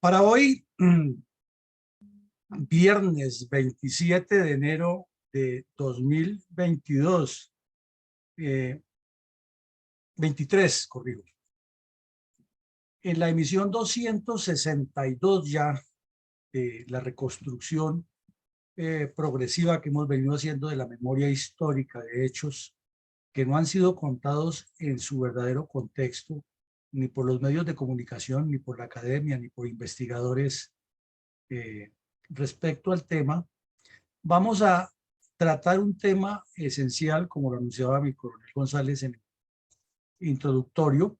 Para hoy, viernes 27 de enero de 2022, 23, corrijo. En la emisión 262 ya de la reconstrucción progresiva que hemos venido haciendo de la memoria histórica de hechos que no han sido contados en su verdadero contexto, ni por los medios de comunicación, ni por la academia, ni por investigadores respecto al tema. Vamos a tratar un tema esencial, como lo anunciaba mi coronel González en el introductorio,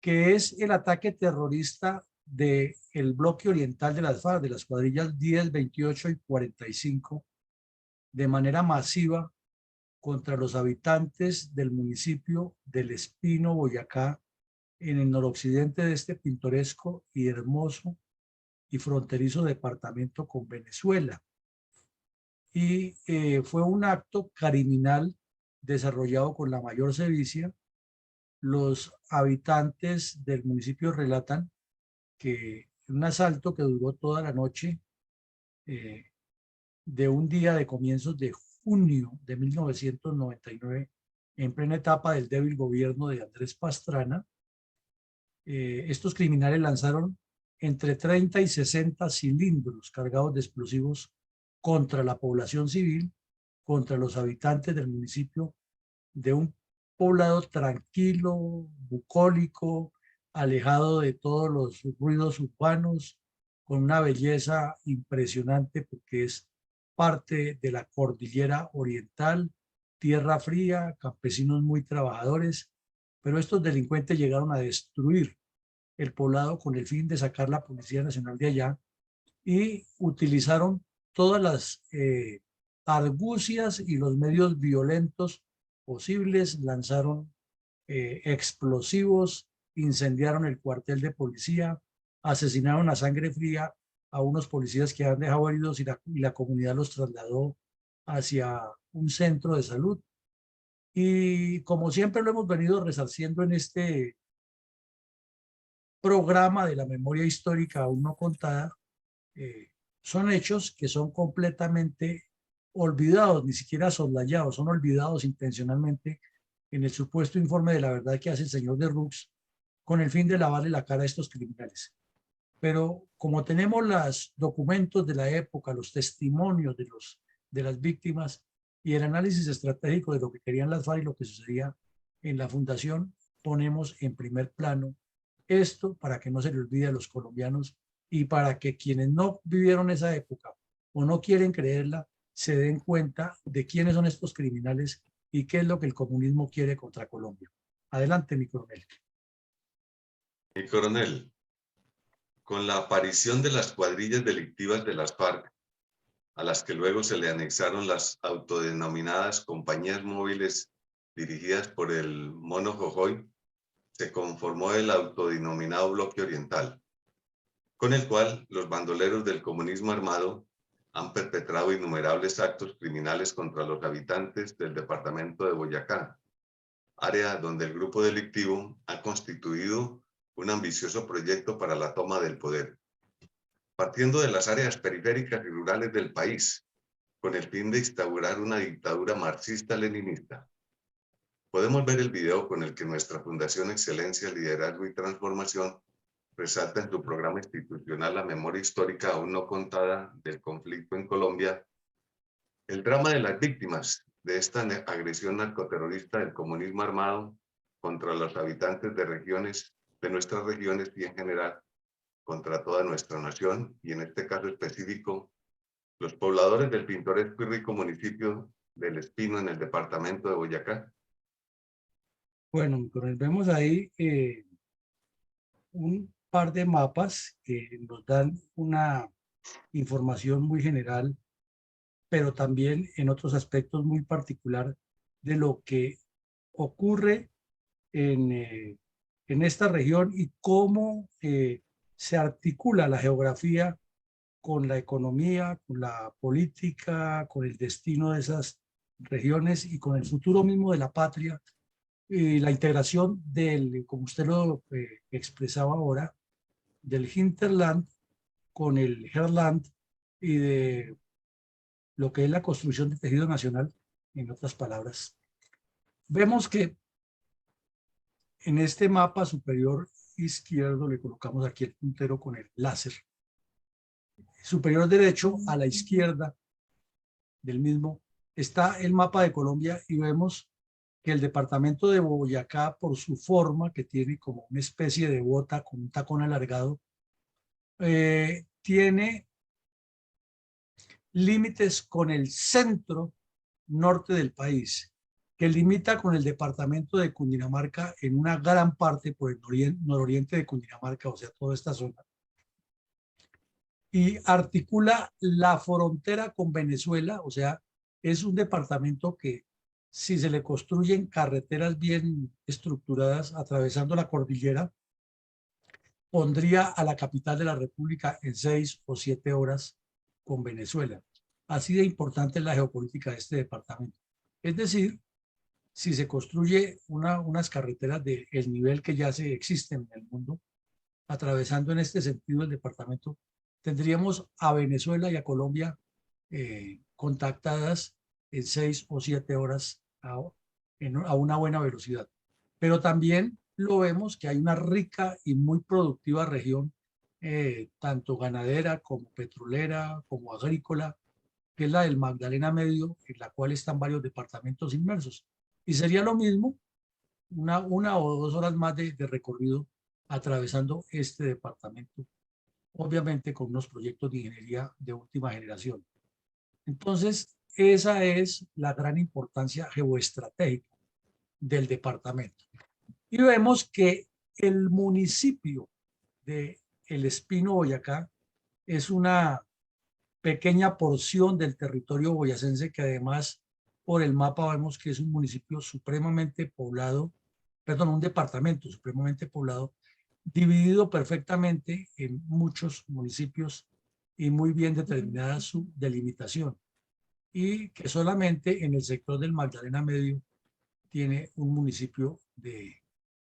que es el ataque terrorista del bloque oriental de las FARC, de las cuadrillas 10, 28 y 45, de manera masiva contra los habitantes del municipio del Espino, Boyacá, en el noroccidente de este pintoresco y hermoso y fronterizo departamento con Venezuela. Y fue un acto criminal desarrollado con la mayor sevicia. Los habitantes del municipio relatan que un asalto que duró toda la noche de un día de comienzos de junio de 1999, en plena etapa del débil gobierno de Andrés Pastrana, estos criminales lanzaron entre 30 y 60 cilindros cargados de explosivos contra la población civil, contra los habitantes del municipio, de un poblado tranquilo, bucólico, alejado de todos los ruidos urbanos, con una belleza impresionante porque es parte de la cordillera oriental, tierra fría, campesinos muy trabajadores, pero estos delincuentes llegaron a destruir el poblado con el fin de sacar la Policía Nacional de allá y utilizaron todas las argucias y los medios violentos posibles, lanzaron explosivos, incendiaron el cuartel de policía, asesinaron a sangre fría a unos policías que han dejado heridos y la comunidad los trasladó hacia un centro de salud. Y como siempre lo hemos venido resarciendo en este programa de la memoria histórica aún no contada, son hechos que son completamente olvidados, ni siquiera soslayados, son olvidados intencionalmente en el supuesto informe de la verdad que hace el señor de Rux con el fin de lavarle la cara a estos criminales. Pero como tenemos los documentos de la época, los testimonios de las víctimas y el análisis estratégico de lo que querían las FARC y lo que sucedía en la fundación, ponemos en primer plano esto para que no se le olvide a los colombianos y para que quienes no vivieron esa época o no quieren creerla, se den cuenta de quiénes son estos criminales y qué es lo que el comunismo quiere contra Colombia. Adelante, mi coronel. Mi coronel, con la aparición de las cuadrillas delictivas de las FARC, a las que luego se le anexaron las autodenominadas compañías móviles dirigidas por el Mono Jojoy, se conformó el autodenominado Bloque Oriental, con el cual los bandoleros del comunismo armado han perpetrado innumerables actos criminales contra los habitantes del departamento de Boyacá, área donde el grupo delictivo ha constituido un ambicioso proyecto para la toma del poder, partiendo de las áreas periféricas y rurales del país, con el fin de instaurar una dictadura marxista-leninista. Podemos ver el video con el que nuestra Fundación Excelencia, Liderazgo y Transformación resalta en su programa institucional la memoria histórica aún no contada del conflicto en Colombia, el drama de las víctimas de esta agresión narcoterrorista del comunismo armado contra los habitantes de nuestras regiones y en general contra toda nuestra nación, y en este caso específico, los pobladores del pintoresco y rico municipio del Espino en el departamento de Boyacá. Bueno, vemos ahí un par de mapas que nos dan una información muy general, pero también en otros aspectos muy particular de lo que ocurre en esta región y cómo se articula la geografía con la economía, con la política, con el destino de esas regiones y con el futuro mismo de la patria y la integración del, como usted lo expresaba ahora, del hinterland con el herland y de lo que es la construcción de tejido nacional, en otras palabras. Vemos que en este mapa superior izquierdo le colocamos aquí el puntero con el láser. Superior derecho a la izquierda del mismo está el mapa de Colombia y vemos que el departamento de Boyacá, por su forma, que tiene como una especie de bota con un tacón alargado, tiene límites con el centro norte del país, que limita con el departamento de Cundinamarca en una gran parte por el nororiente de Cundinamarca, o sea, toda esta zona, y articula la frontera con Venezuela, o sea, es un departamento que si se le construyen carreteras bien estructuradas atravesando la cordillera, pondría a la capital de la República en 6 o 7 horas con Venezuela. Así de importante es la geopolítica de este departamento. Es decir, si se construye unas carreteras del nivel que ya se existen en el mundo, atravesando en este sentido el departamento, tendríamos a Venezuela y a Colombia contactadas en 6 o 7 horas a una buena velocidad. Pero también lo vemos que hay una rica y muy productiva región, tanto ganadera como petrolera, como agrícola, que es la del Magdalena Medio, en la cual están varios departamentos inmersos. Y sería lo mismo, una o 2 horas más de recorrido atravesando este departamento, obviamente con unos proyectos de ingeniería de última generación. Entonces, esa es la gran importancia geoestratégica del departamento. Y vemos que el municipio de El Espino, Boyacá, es una pequeña porción del territorio boyacense que además por el mapa vemos que es un municipio supremamente poblado, perdón, un departamento supremamente poblado, dividido perfectamente en muchos municipios y muy bien determinada su delimitación. Y que solamente en el sector del Magdalena Medio tiene un municipio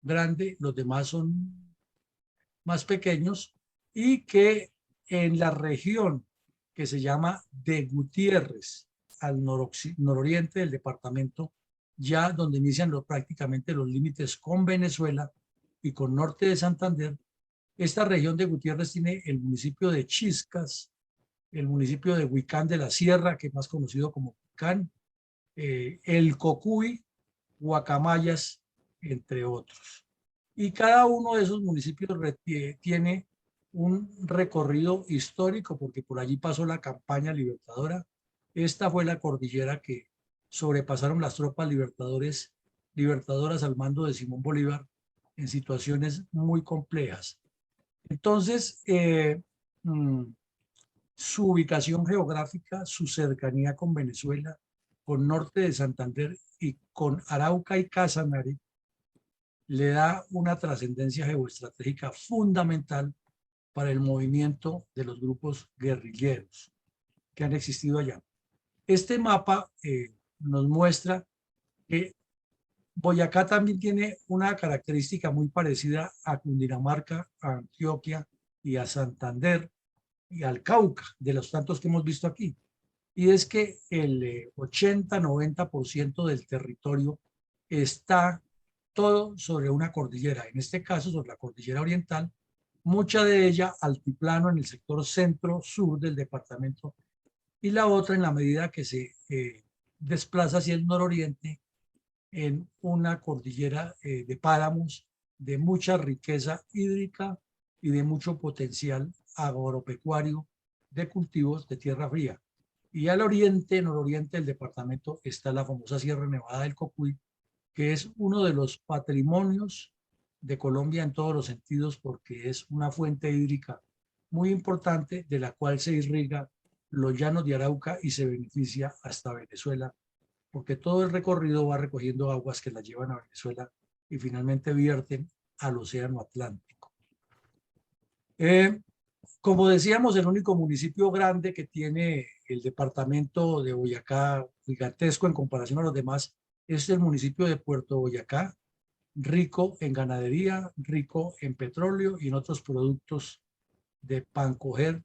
grande, los demás son más pequeños, y que en la región que se llama de Gutiérrez, al nororiente del departamento, ya donde inician prácticamente los límites con Venezuela y con norte de Santander, esta región de Gutiérrez tiene el municipio de Chiscas, el municipio de Huicán de la Sierra, que es más conocido como Huicán, el Cocuy, Guacamayas, entre otros. Y cada uno de esos municipios tiene un recorrido histórico porque por allí pasó la campaña libertadora. Esta fue la cordillera que sobrepasaron las tropas libertadoras al mando de Simón Bolívar en situaciones muy complejas. Entonces, su ubicación geográfica, su cercanía con Venezuela, con norte de Santander y con Arauca y Casanare, le da una trascendencia geoestratégica fundamental para el movimiento de los grupos guerrilleros que han existido allá. Este mapa nos muestra que Boyacá también tiene una característica muy parecida a Cundinamarca, a Antioquia y a Santander y al Cauca, de los tantos que hemos visto aquí. Y es que el 80-90% del territorio está todo sobre una cordillera, en este caso sobre la cordillera oriental, mucha de ella altiplano en el sector centro-sur del departamento y la otra en la medida que se desplaza hacia el nororiente en una cordillera de páramos de mucha riqueza hídrica y de mucho potencial agropecuario de cultivos de tierra fría. Y al oriente, nororiente del departamento, está la famosa Sierra Nevada del Cocuy, que es uno de los patrimonios de Colombia en todos los sentidos, porque es una fuente hídrica muy importante de la cual se irriga los llanos de Arauca y se beneficia hasta Venezuela, porque todo el recorrido va recogiendo aguas que las llevan a Venezuela y finalmente vierten al Océano Atlántico. Como decíamos, el único municipio grande que tiene el departamento de Boyacá, gigantesco en comparación a los demás, es el municipio de Puerto Boyacá, rico en ganadería, rico en petróleo y en otros productos de Pancoger,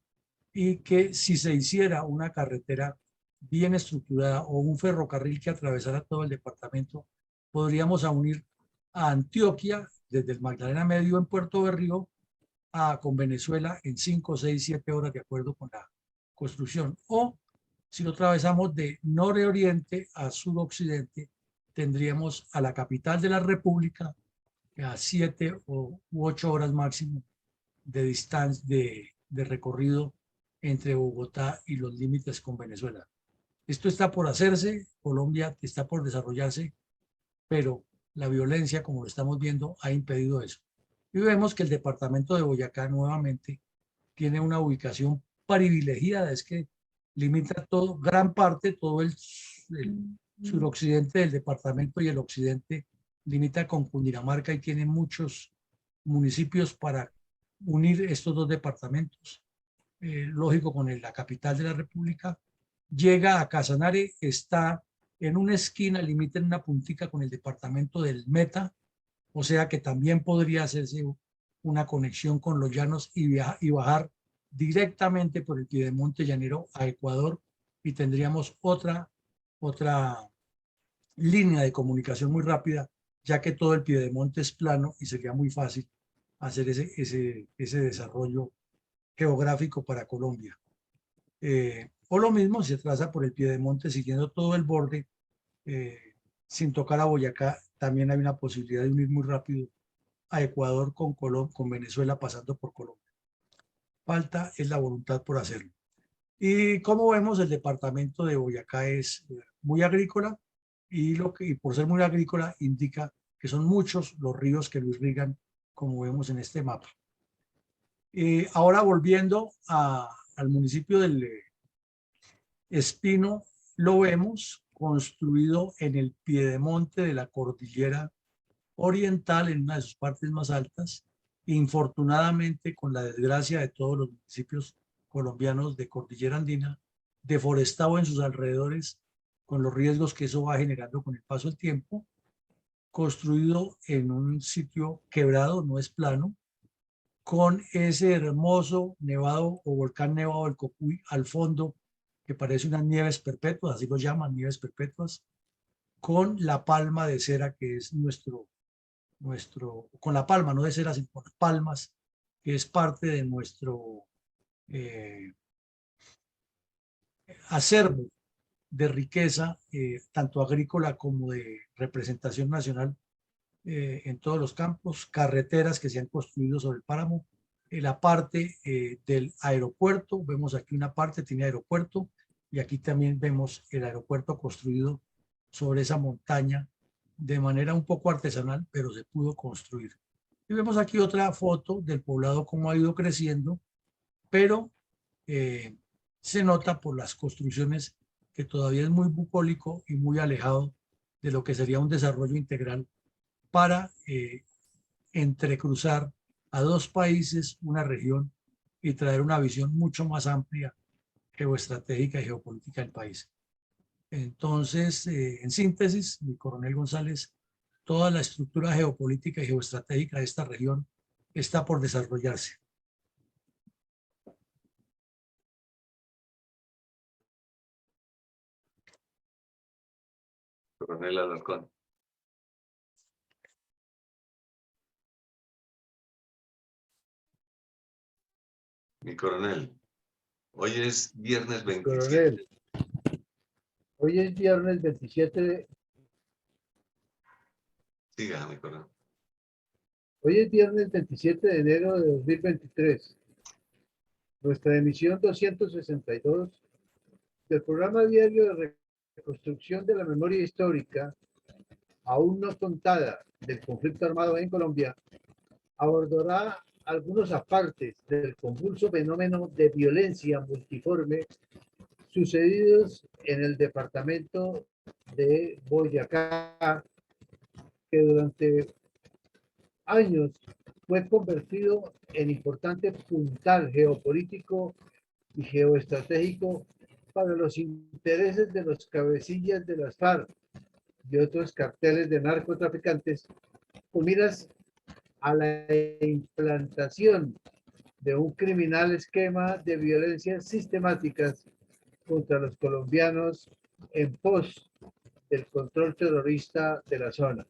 y que si se hiciera una carretera bien estructurada o un ferrocarril que atravesara todo el departamento, podríamos unir a Antioquia desde el Magdalena Medio en Puerto Berrío con Venezuela en 5, 6, 7 horas de acuerdo con la construcción. O si lo atravesamos de nororiente a suroccidente, tendríamos a la capital de la República a 7 u 8 horas máximo de distancia, de recorrido entre Bogotá y los límites con Venezuela. Esto está por hacerse, Colombia está por desarrollarse, pero la violencia, como lo estamos viendo, ha impedido eso. Y vemos que el departamento de Boyacá nuevamente tiene una ubicación privilegiada, es que limita todo, gran parte, todo el suroccidente del departamento y el occidente limita con Cundinamarca y tiene muchos municipios para unir estos dos departamentos. Lógico, con la capital de la República. Llega a Casanare, está en una esquina, limita en una puntica con el departamento del Meta, o sea que también podría hacerse una conexión con los llanos y bajar directamente por el Piedemonte Llanero a Ecuador, y tendríamos otra línea de comunicación muy rápida, ya que todo el Piedemonte es plano y sería muy fácil hacer ese desarrollo geográfico para Colombia. O lo mismo se traza por el Piedemonte siguiendo todo el borde, sin tocar a Boyacá. También hay una posibilidad de unir muy rápido a Ecuador con Venezuela pasando por Colombia. Falta es la voluntad por hacerlo. Y como vemos, el departamento de Boyacá es muy agrícola, y por ser muy agrícola indica que son muchos los ríos que lo irrigan, como vemos en este mapa. Ahora volviendo al municipio del Espino, lo vemos construido en el piedemonte de la cordillera oriental, en una de sus partes más altas. Infortunadamente, con la desgracia de todos los municipios colombianos de cordillera andina, deforestado en sus alrededores, con los riesgos que eso va generando con el paso del tiempo, construido en un sitio quebrado, no es plano, con ese hermoso nevado o volcán nevado del Cocuy al fondo, que parece unas nieves perpetuas, así lo llaman, nieves perpetuas, con la palma de cera que es con la palma, no de cera, sino con palmas, que es parte de nuestro acervo de riqueza, tanto agrícola como de representación nacional, en todos los campos, carreteras que se han construido sobre el páramo, la parte del aeropuerto, vemos aquí una parte tiene aeropuerto, y aquí también vemos el aeropuerto construido sobre esa montaña de manera un poco artesanal, pero se pudo construir. Y vemos aquí otra foto del poblado cómo ha ido creciendo, pero se nota por las construcciones que todavía es muy bucólico y muy alejado de lo que sería un desarrollo integral para entrecruzar a dos países, una región, y traer una visión mucho más amplia, geoestratégica y geopolítica del país. Entonces, en síntesis, mi coronel González, toda la estructura geopolítica y geoestratégica de esta región está por desarrollarse. Coronel Alarcón. Mi coronel, hoy es viernes 27. Coronel, hoy es viernes 27 de... Siga, mi coronel. Hoy es viernes 27 de enero de 2023. Nuestra emisión 262 del programa diario de reconstrucción de la memoria histórica, aún no contada, del conflicto armado en Colombia, abordará algunos apartes del convulso fenómeno de violencia multiforme sucedidos en el departamento de Boyacá, que durante años fue convertido en importante puntal geopolítico y geoestratégico para los intereses de los cabecillas de las FARC y otros carteles de narcotraficantes, con miras a la implantación de un criminal esquema de violencias sistemáticas contra los colombianos en pos del control terrorista de la zona.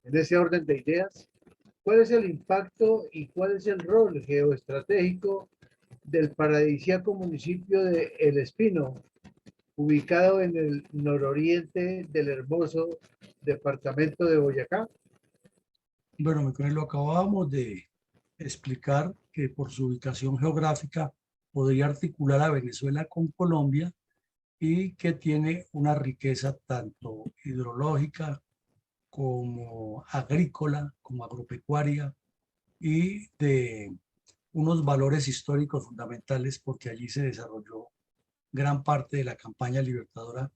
En ese orden de ideas, ¿cuál es el impacto y cuál es el rol geoestratégico del paradisíaco municipio de El Espino, ubicado en el nororiente del hermoso departamento de Boyacá? Bueno, mi coronel, lo acabábamos de explicar que por su ubicación geográfica podría articular a Venezuela con Colombia y que tiene una riqueza tanto hidrológica como agrícola, como agropecuaria y de unos valores históricos fundamentales porque allí se desarrolló gran parte de la campaña libertadora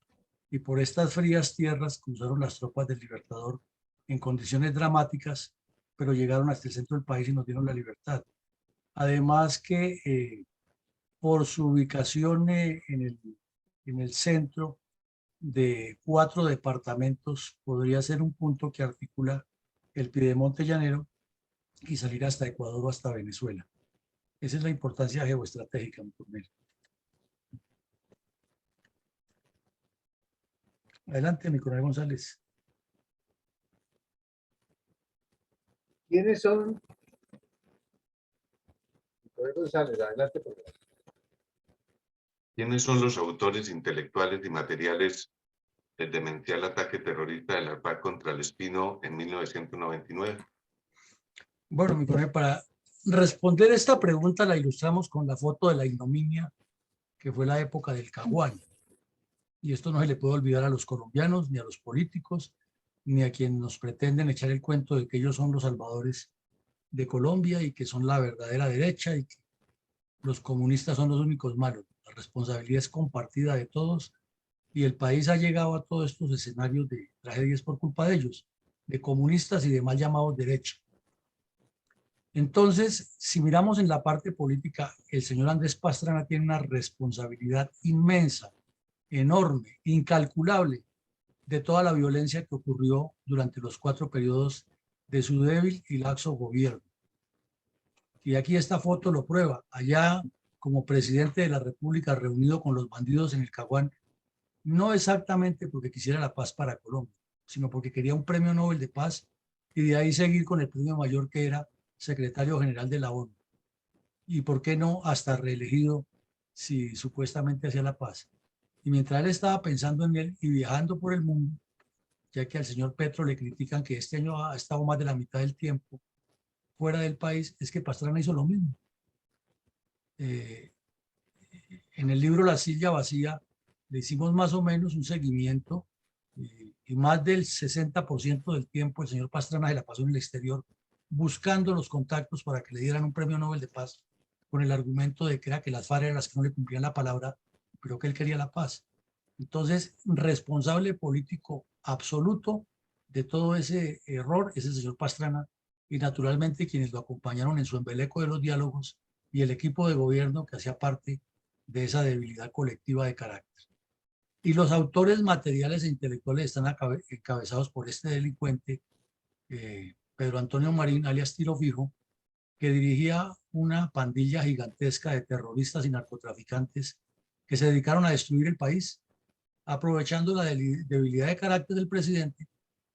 y por estas frías tierras cruzaron las tropas del Libertador en condiciones dramáticas, pero llegaron hasta el centro del país y nos dieron la libertad. Además que por su ubicación en el centro de 4 departamentos, podría ser un punto que articula el Piedemonte llanero y salir hasta Ecuador o hasta Venezuela. Esa es la importancia geoestratégica, mi coronel. Adelante, mi coronel González. ¿Quiénes son? González, adelante, por favor. ¿Quiénes son los autores intelectuales y materiales del demencial ataque terrorista de la FARC contra el Espino en 1999? Bueno, mi coronel, para responder esta pregunta la ilustramos con la foto de la ignominia que fue la época del Caguán. Y esto no se le puede olvidar a los colombianos, ni a los políticos, ni a quienes nos pretenden echar el cuento de que ellos son los salvadores de Colombia y que son la verdadera derecha y que los comunistas son los únicos malos. La responsabilidad es compartida de todos y el país ha llegado a todos estos escenarios de tragedias por culpa de ellos, de comunistas y de mal llamados derecha. Entonces, si miramos en la parte política, el señor Andrés Pastrana tiene una responsabilidad inmensa, enorme, incalculable, de toda la violencia que ocurrió durante los 4 periodos de su débil y laxo gobierno. Y aquí esta foto lo prueba. Allá, como presidente de la República, reunido con los bandidos en el Caguán, no exactamente porque quisiera la paz para Colombia, sino porque quería un premio Nobel de paz y de ahí seguir con el premio mayor que era secretario general de la ONU. Y por qué no hasta reelegido si supuestamente hacía la paz. Y mientras él estaba pensando en él y viajando por el mundo, ya que al señor Petro le critican que este año ha estado más de la mitad del tiempo fuera del país, es que Pastrana hizo lo mismo. En el libro La silla vacía le hicimos más o menos un seguimiento y más del 60% del tiempo el señor Pastrana se la pasó en el exterior buscando los contactos para que le dieran un premio Nobel de Paz con el argumento de que era que las FARC eran las que no le cumplían la palabra, pero que él quería la paz. Entonces, responsable político absoluto de todo ese error es el señor Pastrana y naturalmente quienes lo acompañaron en su embeleco de los diálogos y el equipo de gobierno que hacía parte de esa debilidad colectiva de carácter. Y los autores materiales e intelectuales están encabezados por este delincuente, Pedro Antonio Marín, alias Tiro Fijo, que dirigía una pandilla gigantesca de terroristas y narcotraficantes que se dedicaron a destruir el país, aprovechando la debilidad de carácter del presidente.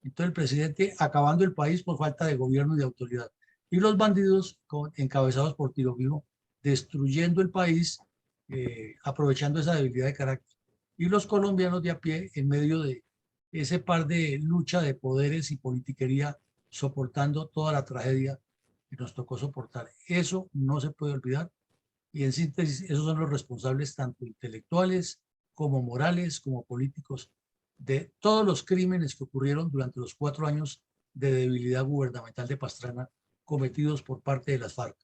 Entonces el presidente acabando el país por falta de gobierno y de autoridad. Y los bandidos encabezados por Tiro Fijo destruyendo el país, aprovechando esa debilidad de carácter. Y los colombianos de a pie en medio de ese par de lucha de poderes y politiquería, soportando toda la tragedia que nos tocó soportar. Eso no se puede olvidar. Y en síntesis, esos son los responsables tanto intelectuales como morales, como políticos, de todos los crímenes que ocurrieron durante los 4 años de debilidad gubernamental de Pastrana cometidos por parte de las FARC.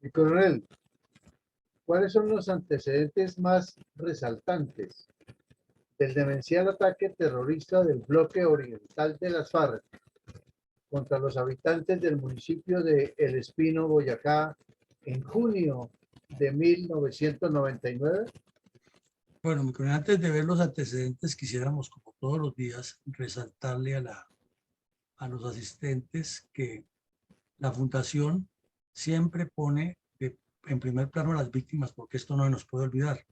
Mi coronel, ¿cuáles son los antecedentes más resaltantes del demencial ataque terrorista del bloque oriental de las FARC contra los habitantes del municipio de El Espino, Boyacá, en junio de 1999? Bueno, mi coronel, antes de ver los antecedentes, quisiéramos, como todos los días, resaltarle a los asistentes que La Fundación siempre pone en primer plano a las víctimas, porque esto no nos puede olvidar.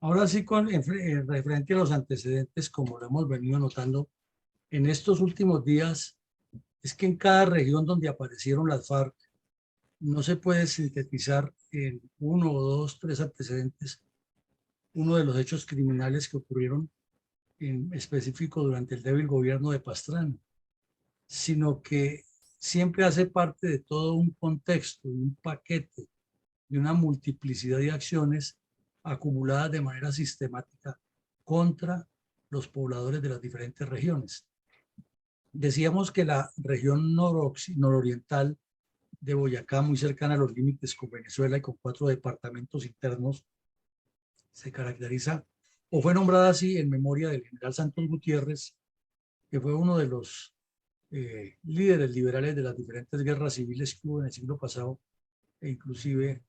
Ahora sí, referente a los antecedentes, como lo hemos venido notando en estos últimos días, es que en cada región donde aparecieron las FARC, no se puede sintetizar en uno o dos, tres antecedentes, uno de los hechos criminales que ocurrieron en específico durante el débil gobierno de Pastrana, sino que siempre hace parte de todo un contexto, de un paquete, de una multiplicidad de acciones acumuladas de manera sistemática contra los pobladores de las diferentes regiones. Decíamos que la región nororiental de Boyacá, muy cercana a los límites con Venezuela y con 4 departamentos internos, se caracteriza o fue nombrada así en memoria del general Santos Gutiérrez, que fue uno de los líderes liberales de las diferentes guerras civiles que hubo en el siglo pasado, e inclusive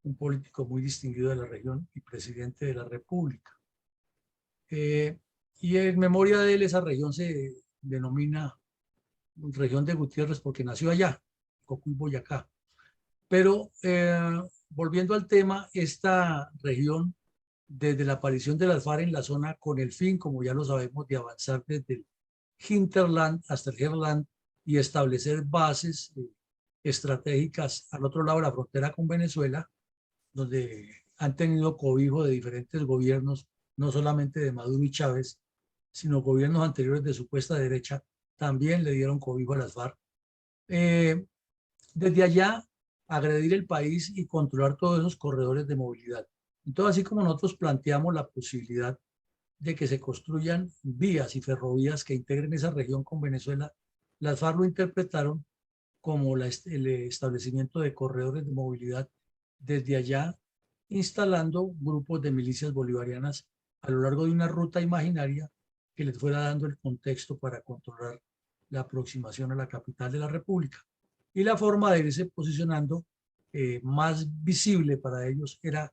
un político muy distinguido de la región y presidente de la República. Y en memoria de él, esa región se denomina región de Gutiérrez porque nació allá, Cocuy, Boyacá. Pero volviendo al tema, esta región, desde la aparición de las FARC en la zona, con el fin, como ya lo sabemos, de avanzar desde el hinterland hasta el herland y establecer bases estratégicas al otro lado de la frontera con Venezuela, donde han tenido cobijo de diferentes gobiernos, no solamente de Maduro y Chávez, sino gobiernos anteriores de supuesta derecha, también le dieron cobijo a las FARC. Desde allá, agredir el país y controlar todos esos corredores de movilidad. Entonces, así como nosotros planteamos la posibilidad de que se construyan vías y ferrovías que integren esa región con Venezuela, las FARC lo interpretaron como el establecimiento de corredores de movilidad desde allá, instalando grupos de milicias bolivarianas a lo largo de una ruta imaginaria que les fuera dando el contexto para controlar la aproximación a la capital de la República. Y la forma de irse posicionando más visible para ellos era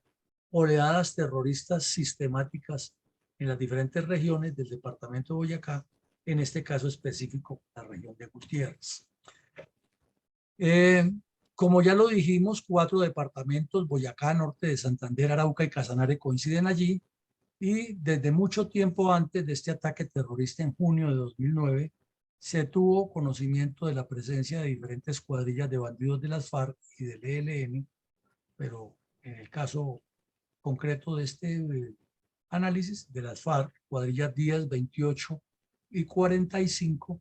oleadas terroristas sistemáticas en las diferentes regiones del departamento de Boyacá, en este caso específico la región de Gutiérrez. Como ya lo dijimos, 4 departamentos, Boyacá, Norte de Santander, Arauca y Casanare, coinciden allí, y desde mucho tiempo antes de este ataque terrorista en junio de 2009, se tuvo conocimiento de la presencia de diferentes cuadrillas de bandidos de las FARC y del ELN, pero en el caso concreto de este análisis de las FARC, cuadrillas 10, 28 y 45,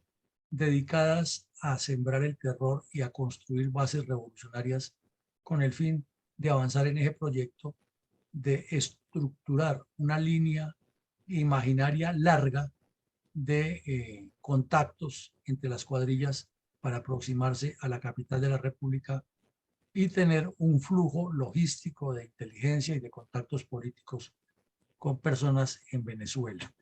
dedicadas a sembrar el terror y a construir bases revolucionarias con el fin de avanzar en ese proyecto de estructurar una línea imaginaria larga de contactos entre las cuadrillas para aproximarse a la capital de la República y tener un flujo logístico de inteligencia y de contactos políticos con personas en Venezuela.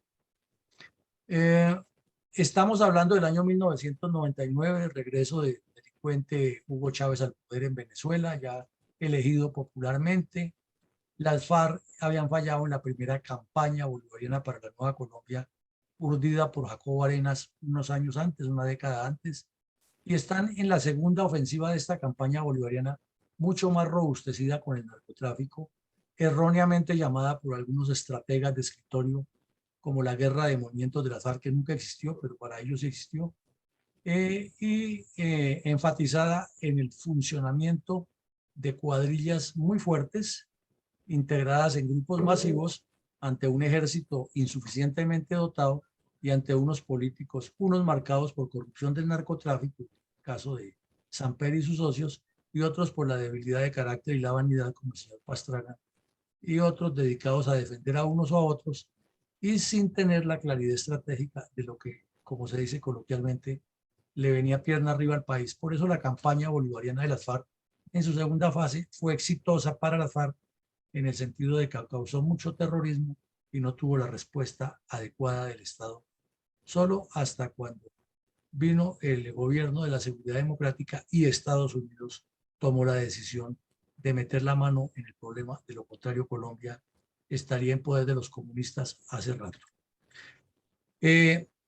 Estamos hablando del año 1999, el regreso del delincuente Hugo Chávez al poder en Venezuela, ya elegido popularmente. Las FARC habían fallado en la primera campaña bolivariana para la Nueva Colombia, urdida por Jacobo Arenas unos años antes, una década antes, y están en la segunda ofensiva de esta campaña bolivariana, mucho más robustecida con el narcotráfico, erróneamente llamada por algunos estrategas de escritorio como la guerra de movimientos de las FARC, que nunca existió, pero para ellos existió, enfatizada en el funcionamiento de cuadrillas muy fuertes, integradas en grupos masivos ante un ejército insuficientemente dotado y ante unos políticos, unos marcados por corrupción del narcotráfico, caso de Samper y sus socios, y otros por la debilidad de carácter y la vanidad, como el señor Pastrana, y otros dedicados a defender a unos o a otros, y sin tener la claridad estratégica de lo que, como se dice coloquialmente, le venía pierna arriba al país. Por eso la campaña bolivariana de las FARC en su segunda fase fue exitosa para las FARC en el sentido de que causó mucho terrorismo y no tuvo la respuesta adecuada del Estado, solo hasta cuando vino el gobierno de la Seguridad Democrática y Estados Unidos tomó la decisión de meter la mano en el problema. De lo contrario, Colombia estaría en poder de los comunistas hace rato.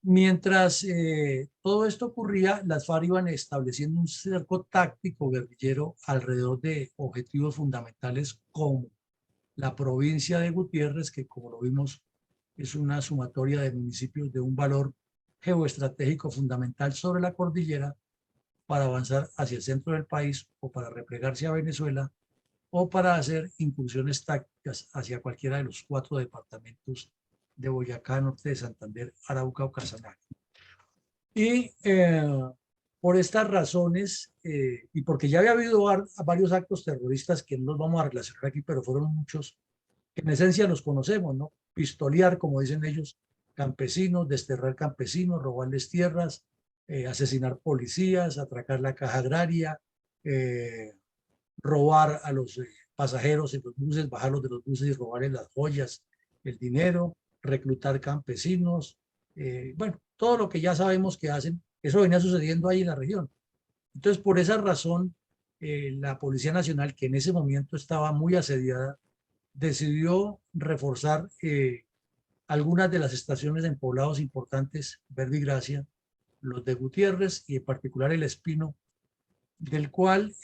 Mientras todo esto ocurría, las FARC iban estableciendo un cerco táctico guerrillero alrededor de objetivos fundamentales como la provincia de Gutiérrez, que como lo vimos es una sumatoria de municipios de un valor geoestratégico fundamental sobre la cordillera para avanzar hacia el centro del país o para replegarse a Venezuela o para hacer incursiones tácticas hacia cualquiera de los 4 departamentos de Boyacá, Norte de Santander, Arauca o Casanare. Y por estas razones, y porque ya había habido varios actos terroristas que no los vamos a relacionar aquí, pero fueron muchos, que en esencia los conocemos, ¿no? Pistolear, como dicen ellos, campesinos, desterrar campesinos, robarles tierras, asesinar policías, atracar la caja agraria, robar a los pasajeros en los buses, bajarlos de los buses y robarles las joyas, el dinero, reclutar campesinos, bueno, todo lo que ya sabemos que hacen, eso venía sucediendo ahí en la región. Entonces, por esa razón, la Policía Nacional, que en ese momento estaba muy asediada, decidió reforzar algunas de las estaciones en poblados importantes, Verde y Gracia, los de Gutiérrez y en particular el Espino, del cual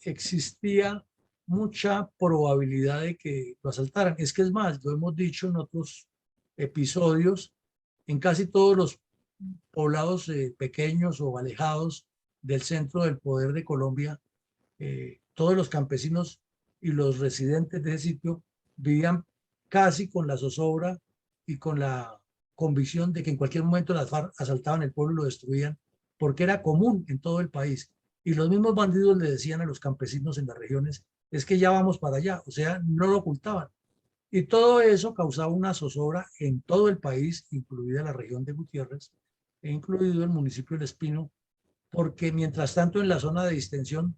existía mucha probabilidad de que lo asaltaran. Es que es más, lo hemos dicho en otros episodios, en casi todos los poblados pequeños o alejados del centro del poder de Colombia, todos los campesinos y los residentes de ese sitio vivían casi con la zozobra y con la convicción de que en cualquier momento las FARC asaltaban el pueblo y lo destruían, porque era común en todo el país. Y los mismos bandidos le decían a los campesinos en las regiones, es que ya vamos para allá, o sea, no lo ocultaban. Y todo eso causaba una zozobra en todo el país, incluida la región de Gutiérrez, e incluido el municipio del Espino, porque mientras tanto en la zona de distensión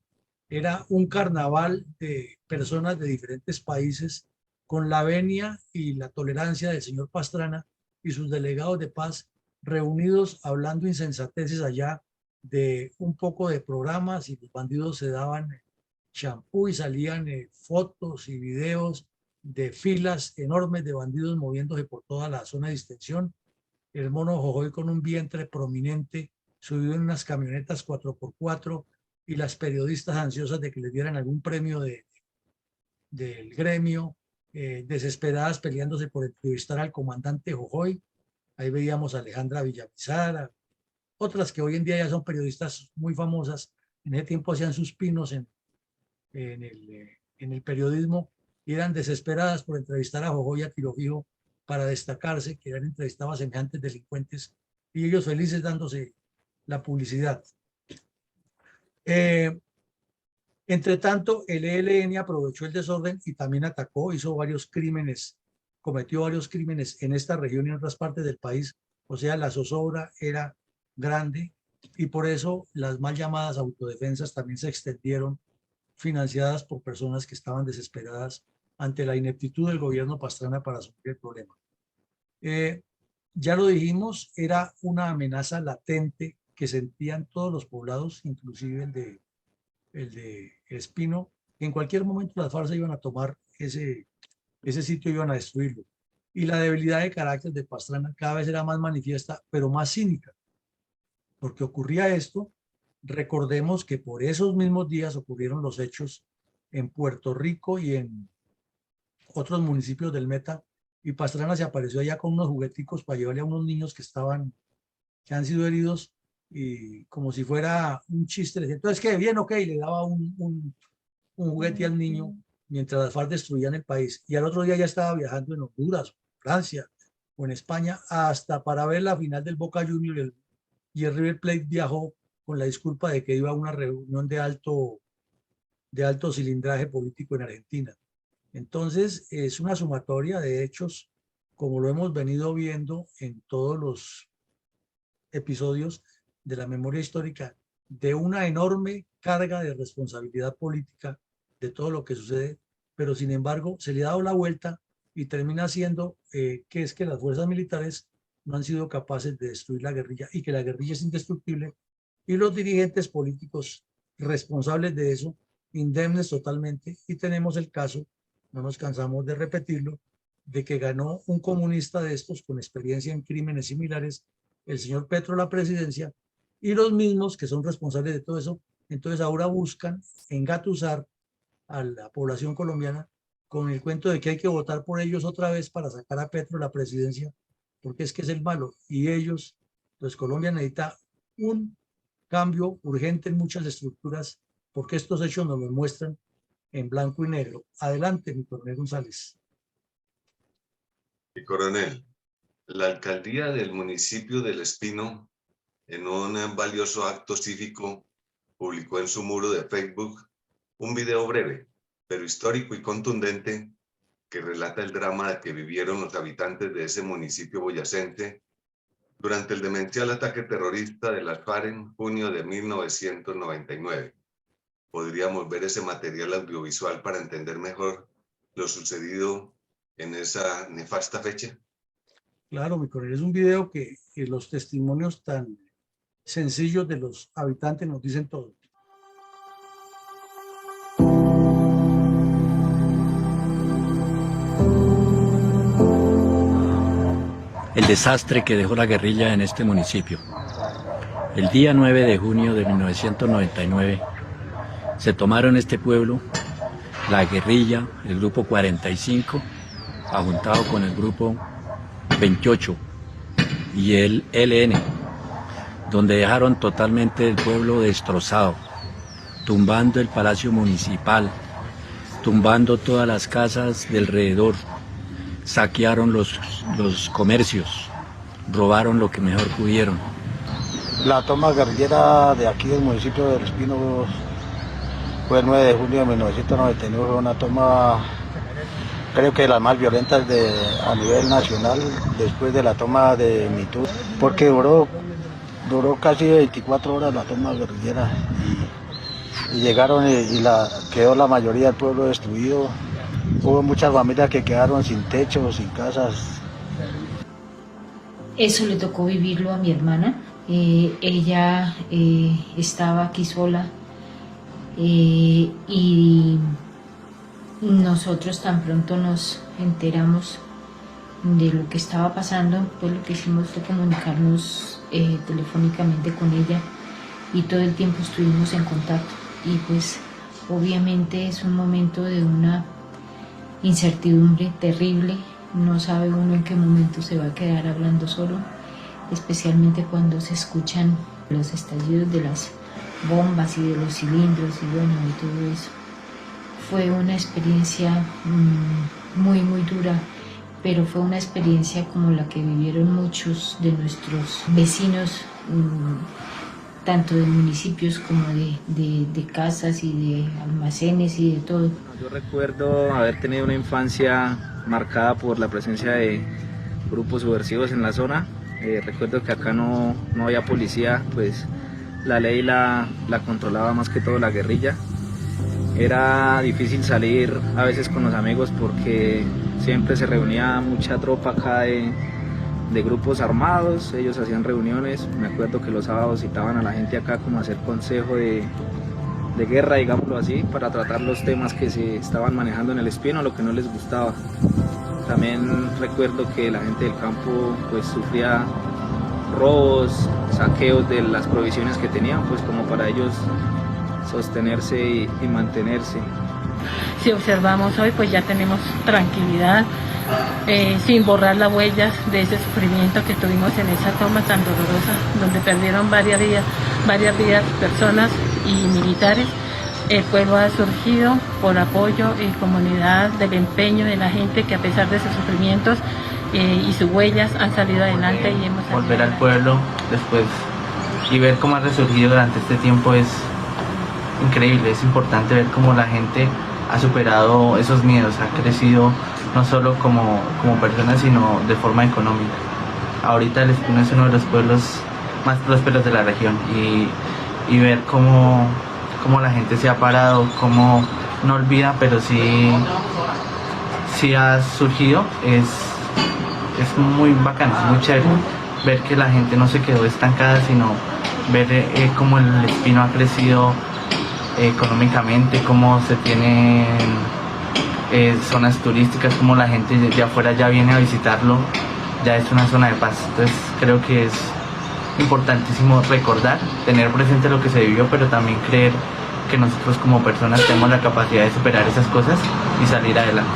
era un carnaval de personas de diferentes países con la venia y la tolerancia del señor Pastrana y sus delegados de paz reunidos hablando insensateces allá de un poco de programas, y los bandidos se daban champú y salían fotos y videos de filas enormes de bandidos moviéndose por toda la zona de distensión. El mono Jojoy con un vientre prominente subido en unas camionetas 4x4 y las periodistas ansiosas de que les dieran algún premio del gremio, desesperadas peleándose por entrevistar al comandante Jojoy. Ahí veíamos a Alejandra Villamizar, otras que hoy en día ya son periodistas muy famosas. En ese tiempo hacían sus pinos en el periodismo y eran desesperadas por entrevistar a Jojoy a tiro fijo para destacarse, que eran entrevistados a semejantes delincuentes y ellos felices dándose la publicidad. Entre tanto, el ELN aprovechó el desorden y también atacó, hizo varios crímenes, cometió varios crímenes en esta región y en otras partes del país O sea, la zozobra era grande y por eso las mal llamadas autodefensas también se extendieron, financiadas por personas que estaban desesperadas ante la ineptitud del gobierno Pastrana para asumir el problema. Ya lo dijimos, era una amenaza latente que sentían todos los poblados, inclusive el de Espino, que en cualquier momento las FARC iban a tomar ese sitio, iban a destruirlo. Y la debilidad de carácter de Pastrana cada vez era más manifiesta, pero más cínica. Porque ocurría esto, recordemos que por esos mismos días ocurrieron los hechos en Puerto Rico y en otros municipios del Meta, y Pastrana se apareció allá con unos jugueticos para llevarle a unos niños que han sido heridos, y como si fuera un chiste, le decía, entonces, ¿qué? Bien, ok, le daba un juguete al niño mientras las FARC destruían el país. Y al otro día ya estaba viajando en Honduras, Francia o en España, hasta para ver la final del Boca Juniors, y el River Plate viajó con la disculpa de que iba a una reunión de alto cilindraje político en Argentina. Entonces, es una sumatoria de hechos, como lo hemos venido viendo en todos los episodios de la memoria histórica, de una enorme carga de responsabilidad política de todo lo que sucede, pero sin embargo se le ha dado la vuelta y termina siendo que es que las fuerzas militares no han sido capaces de destruir la guerrilla y que la guerrilla es indestructible, y los dirigentes políticos responsables de eso, indemnes totalmente. Y tenemos el caso, no nos cansamos de repetirlo, de que ganó un comunista de estos con experiencia en crímenes similares, el señor Petro, la presidencia, y los mismos que son responsables de todo eso, entonces ahora buscan engatusar a la población colombiana con el cuento de que hay que votar por ellos otra vez para sacar a Petro de la presidencia, porque es que es el malo. Y ellos, pues Colombia necesita un cambio urgente en muchas estructuras, porque estos hechos nos lo muestran en blanco y negro. Adelante, mi coronel González. Mi coronel, la alcaldía del municipio del Espino, en un valioso acto cívico, publicó en su muro de Facebook un video breve, pero histórico y contundente, que relata el drama que vivieron los habitantes de ese municipio boyacense durante el demencial ataque terrorista de las FARC en junio de 1999. Podríamos ver ese material audiovisual para entender mejor lo sucedido en esa nefasta fecha. Claro, mi coronel, es un video que los testimonios tan sencillos de los habitantes nos dicen todo. El desastre que dejó la guerrilla en este municipio. El día 9 de junio de 1999 se tomaron este pueblo, la guerrilla, el grupo 45, ajuntado con el grupo 28 y el ELN, donde dejaron totalmente el pueblo destrozado, tumbando el palacio municipal, tumbando todas las casas del alrededor, saquearon los comercios, robaron lo que mejor pudieron. La toma guerrillera de aquí del municipio de Los Pinos fue el 9 de junio de 1999, fue una toma, creo que de las más violentas a nivel nacional, después de la toma de Mitú, porque duró casi 24 horas la toma guerrillera, y llegaron y quedó la mayoría del pueblo destruido. Hubo muchas familias que quedaron sin techo, sin casas. Eso le tocó vivirlo a mi hermana. Ella estaba aquí sola, y nosotros tan pronto nos enteramos de lo que estaba pasando, pues lo que hicimos fue comunicarnos telefónicamente con ella, y todo el tiempo estuvimos en contacto. Y pues obviamente es un momento de una incertidumbre terrible, no sabe uno en qué momento se va a quedar hablando solo, especialmente cuando se escuchan los estallidos de las bombas y de los cilindros y bueno, y todo eso. Fue una experiencia muy dura, pero fue una experiencia como la que vivieron muchos de nuestros vecinos, tanto de municipios como de casas y de almacenes y de todo. Yo recuerdo haber tenido una infancia marcada por la presencia de grupos subversivos en la zona, Recuerdo que acá no había policía, pues la ley la controlaba más que todo la guerrilla. Era difícil salir a veces con los amigos porque siempre se reunía mucha tropa acá de grupos armados, ellos hacían reuniones. Me acuerdo que los sábados citaban a la gente acá como a hacer consejo de guerra, digámoslo así, para tratar los temas que se estaban manejando en el Espino, lo que no les gustaba. También recuerdo que la gente del campo pues sufría robos, saqueos de las provisiones que tenían, pues como para ellos sostenerse y mantenerse. Si observamos hoy, pues ya tenemos tranquilidad, sin borrar las huellas de ese sufrimiento que tuvimos en esa toma tan dolorosa, donde perdieron varias vidas personas y militares. El pueblo ha surgido por apoyo y comunidad del empeño de la gente que a pesar de sus sufrimientos y sus huellas han salido adelante y hemos salido volver al adelante. pueblo después y ver cómo ha resurgido durante este tiempo es increíble. Es importante ver cómo la gente ha superado esos miedos, ha crecido no solo como personas, sino de forma económica. Ahorita el Espino es uno de los pueblos más prósperos de la región y ver cómo la gente se ha parado, cómo no olvida, pero sí ha surgido, es muy bacano, es muy chévere ver que la gente no se quedó estancada, sino ver cómo el Espino ha crecido económicamente, cómo se tienen zonas turísticas, cómo la gente de afuera ya viene a visitarlo, ya es una zona de paz. Entonces creo que es importantísimo recordar, tener presente lo que se vivió, pero también creer que nosotros como personas tenemos la capacidad de superar esas cosas y salir adelante.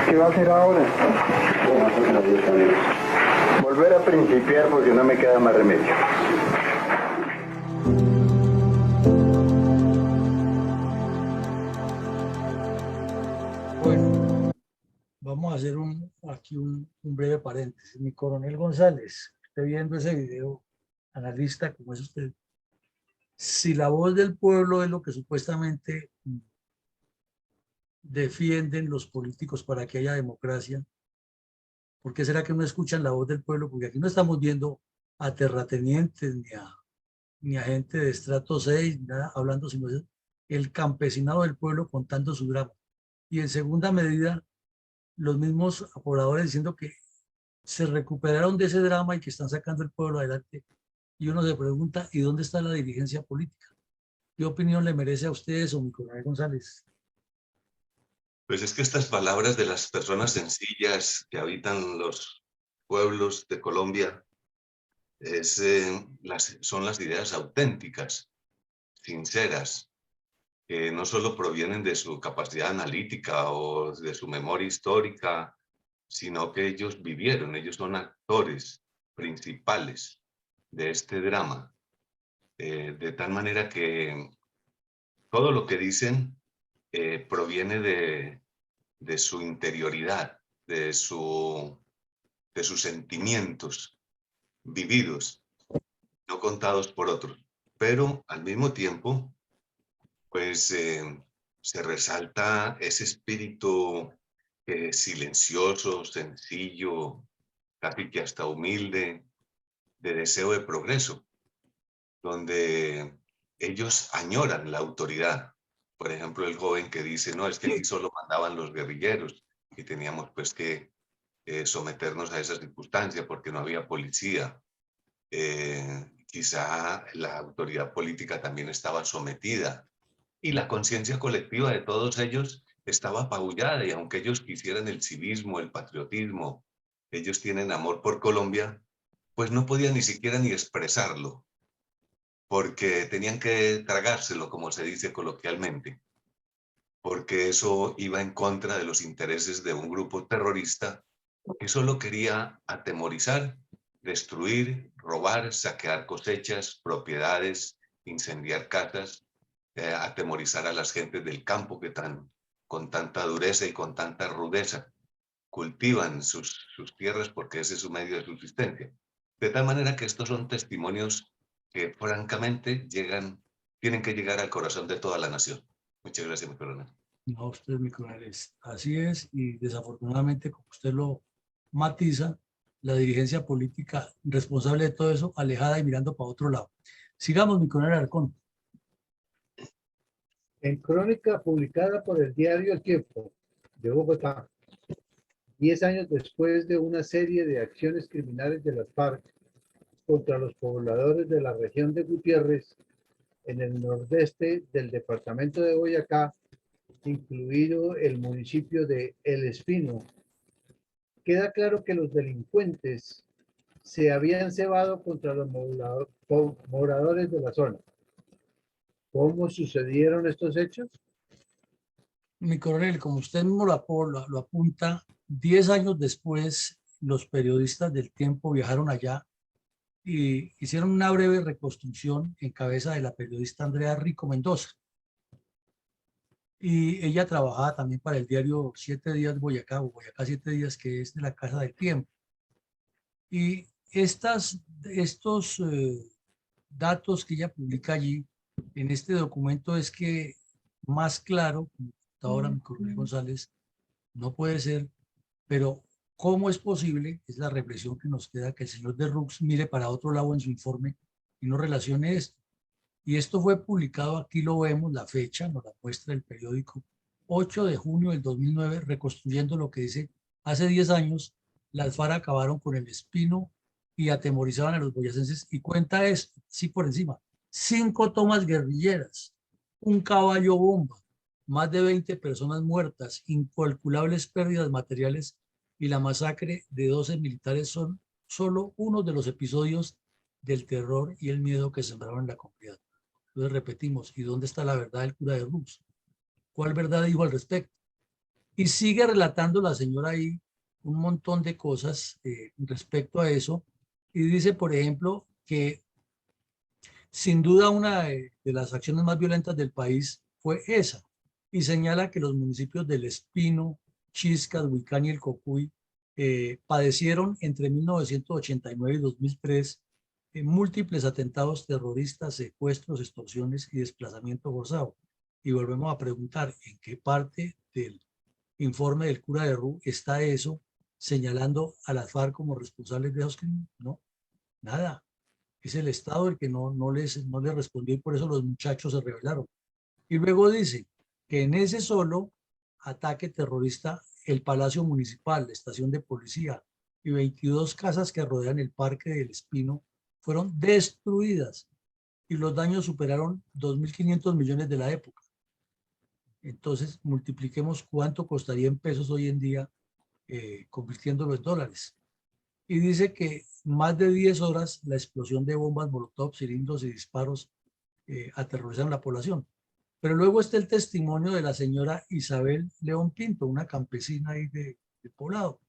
¿Qué va a hacer ahora? Volver a principiar porque no me queda más remedio. Bueno, vamos a hacer aquí un breve paréntesis. Mi coronel González, usted viendo ese video, analista como es usted, si la voz del pueblo es lo que supuestamente defienden los políticos para que haya democracia, ¿por qué será que no escuchan la voz del pueblo? Porque aquí no estamos viendo a terratenientes ni a gente de estrato 6, nada, hablando, sino el campesinado del pueblo contando su drama. Y en segunda medida, los mismos pobladores diciendo que se recuperaron de ese drama y que están sacando el pueblo adelante. Y uno se pregunta, ¿y dónde está la dirigencia política? ¿Qué opinión le merece a ustedes o mi coronel González? Pues es que estas palabras de las personas sencillas que habitan los pueblos de Colombia son las ideas auténticas, sinceras, que no solo provienen de su capacidad analítica o de su memoria histórica, sino que ellos vivieron, ellos son actores principales de este drama, de tal manera que todo lo que dicen proviene de su interioridad, de sus sentimientos vividos, no contados por otros. Pero al mismo tiempo, pues se resalta ese espíritu silencioso, sencillo, casi que hasta humilde, de deseo de progreso, donde ellos añoran la autoridad. Por ejemplo, el joven que dice, no, es que aquí solo mandaban los guerrilleros y teníamos pues que someternos a esa circunstancia porque no había policía. Quizá la autoridad política también estaba sometida y la conciencia colectiva de todos ellos estaba apabullada, y aunque ellos quisieran el civismo, el patriotismo, ellos tienen amor por Colombia, pues no podían ni siquiera ni expresarlo, porque tenían que tragárselo, como se dice coloquialmente, porque eso iba en contra de los intereses de un grupo terrorista que solo quería atemorizar, destruir, robar, saquear cosechas, propiedades, incendiar casas, atemorizar a las gentes del campo que con tanta dureza y con tanta rudeza cultivan sus tierras porque ese es su medio de subsistencia. De tal manera que estos son testimonios que francamente tienen que llegar al corazón de toda la nación. Muchas gracias, mi coronel. No, usted, mi coronel, así es, y desafortunadamente, como usted lo matiza, la dirigencia política responsable de todo eso, alejada y mirando para otro lado. Sigamos, mi coronel Alarcón. En crónica publicada por el diario El Tiempo de Bogotá, 10 años después de una serie de acciones criminales de las FARC contra los pobladores de la región de Gutiérrez, en el nordeste del departamento de Boyacá, incluido el municipio de El Espino, queda claro que los delincuentes se habían cebado contra los moradores de la zona. ¿Cómo sucedieron estos hechos? Mi coronel, como usted mismo lo apunta, 10 años después, los periodistas del Tiempo viajaron allá y hicieron una breve reconstrucción en cabeza de la periodista Andrea Rico Mendoza. Y ella trabajaba también para el diario 7 Días Boyacá, o Boyacá 7 Días, que es de la Casa del Tiempo. Y estos datos que ella publica allí, en este documento, es que más claro, como ahora mi coronel González, no puede ser, pero ¿cómo es posible? Es la reflexión que nos queda, que el señor de Rux mire para otro lado en su informe y no relacione esto. Y esto fue publicado, aquí lo vemos, la fecha, nos la muestra el periódico, 8 de junio del 2009, reconstruyendo lo que dice, hace 10 años, las FARC acabaron con el Espino y atemorizaban a los boyacenses, y cuenta esto, sí por encima, 5 tomas guerrilleras, un caballo bomba, más de 20 personas muertas, incalculables pérdidas materiales y la masacre de 12 militares son solo uno de los episodios del terror y el miedo que sembraron en la comunidad. Entonces repetimos, ¿y dónde está la verdad del cura de Rux? ¿Cuál verdad dijo al respecto? Y sigue relatando la señora ahí un montón de cosas respecto a eso, y dice, por ejemplo, que sin duda una de las acciones más violentas del país fue esa, y señala que los municipios del Espino, Chiscas, Huicán y el Cocuy padecieron entre 1989 y 2003 múltiples atentados terroristas, secuestros, extorsiones y desplazamiento forzado. Y volvemos a preguntar, ¿en qué parte del informe del cura de Rux está eso señalando a las FARC como responsables de esos crímenes? No, nada. Es el Estado el que no les respondió, y por eso los muchachos se rebelaron. Y luego dice que en ese solo ataque terrorista, el Palacio Municipal, la estación de policía y 22 casas que rodean el Parque del Espino fueron destruidas, y los daños superaron 2.500 millones de la época. Entonces, multipliquemos cuánto costaría en pesos hoy en día, convirtiéndolo en dólares. Y dice que más de 10 horas la explosión de bombas, molotov, cilindros y disparos aterrorizaron la población. Pero luego está el testimonio de la señora Isabel León Pinto, una campesina ahí del poblado.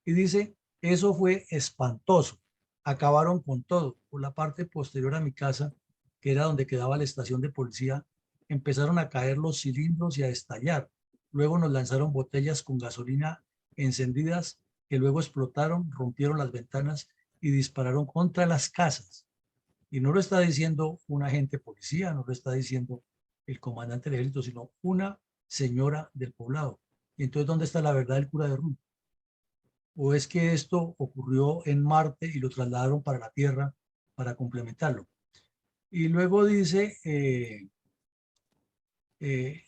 Y dice, eso fue espantoso. Acabaron con todo. Por la parte posterior a mi casa, que era donde quedaba la estación de policía, empezaron a caer los cilindros y a estallar. Luego nos lanzaron botellas con gasolina encendidas que luego explotaron, rompieron las ventanas y dispararon contra las casas. Y no lo está diciendo un agente policía, no lo está diciendo el comandante del ejército, sino una señora del poblado. Y entonces, ¿dónde está la verdad del cura de Rux? ¿O es que esto ocurrió en Marte y lo trasladaron para la Tierra para complementarlo? Y luego dice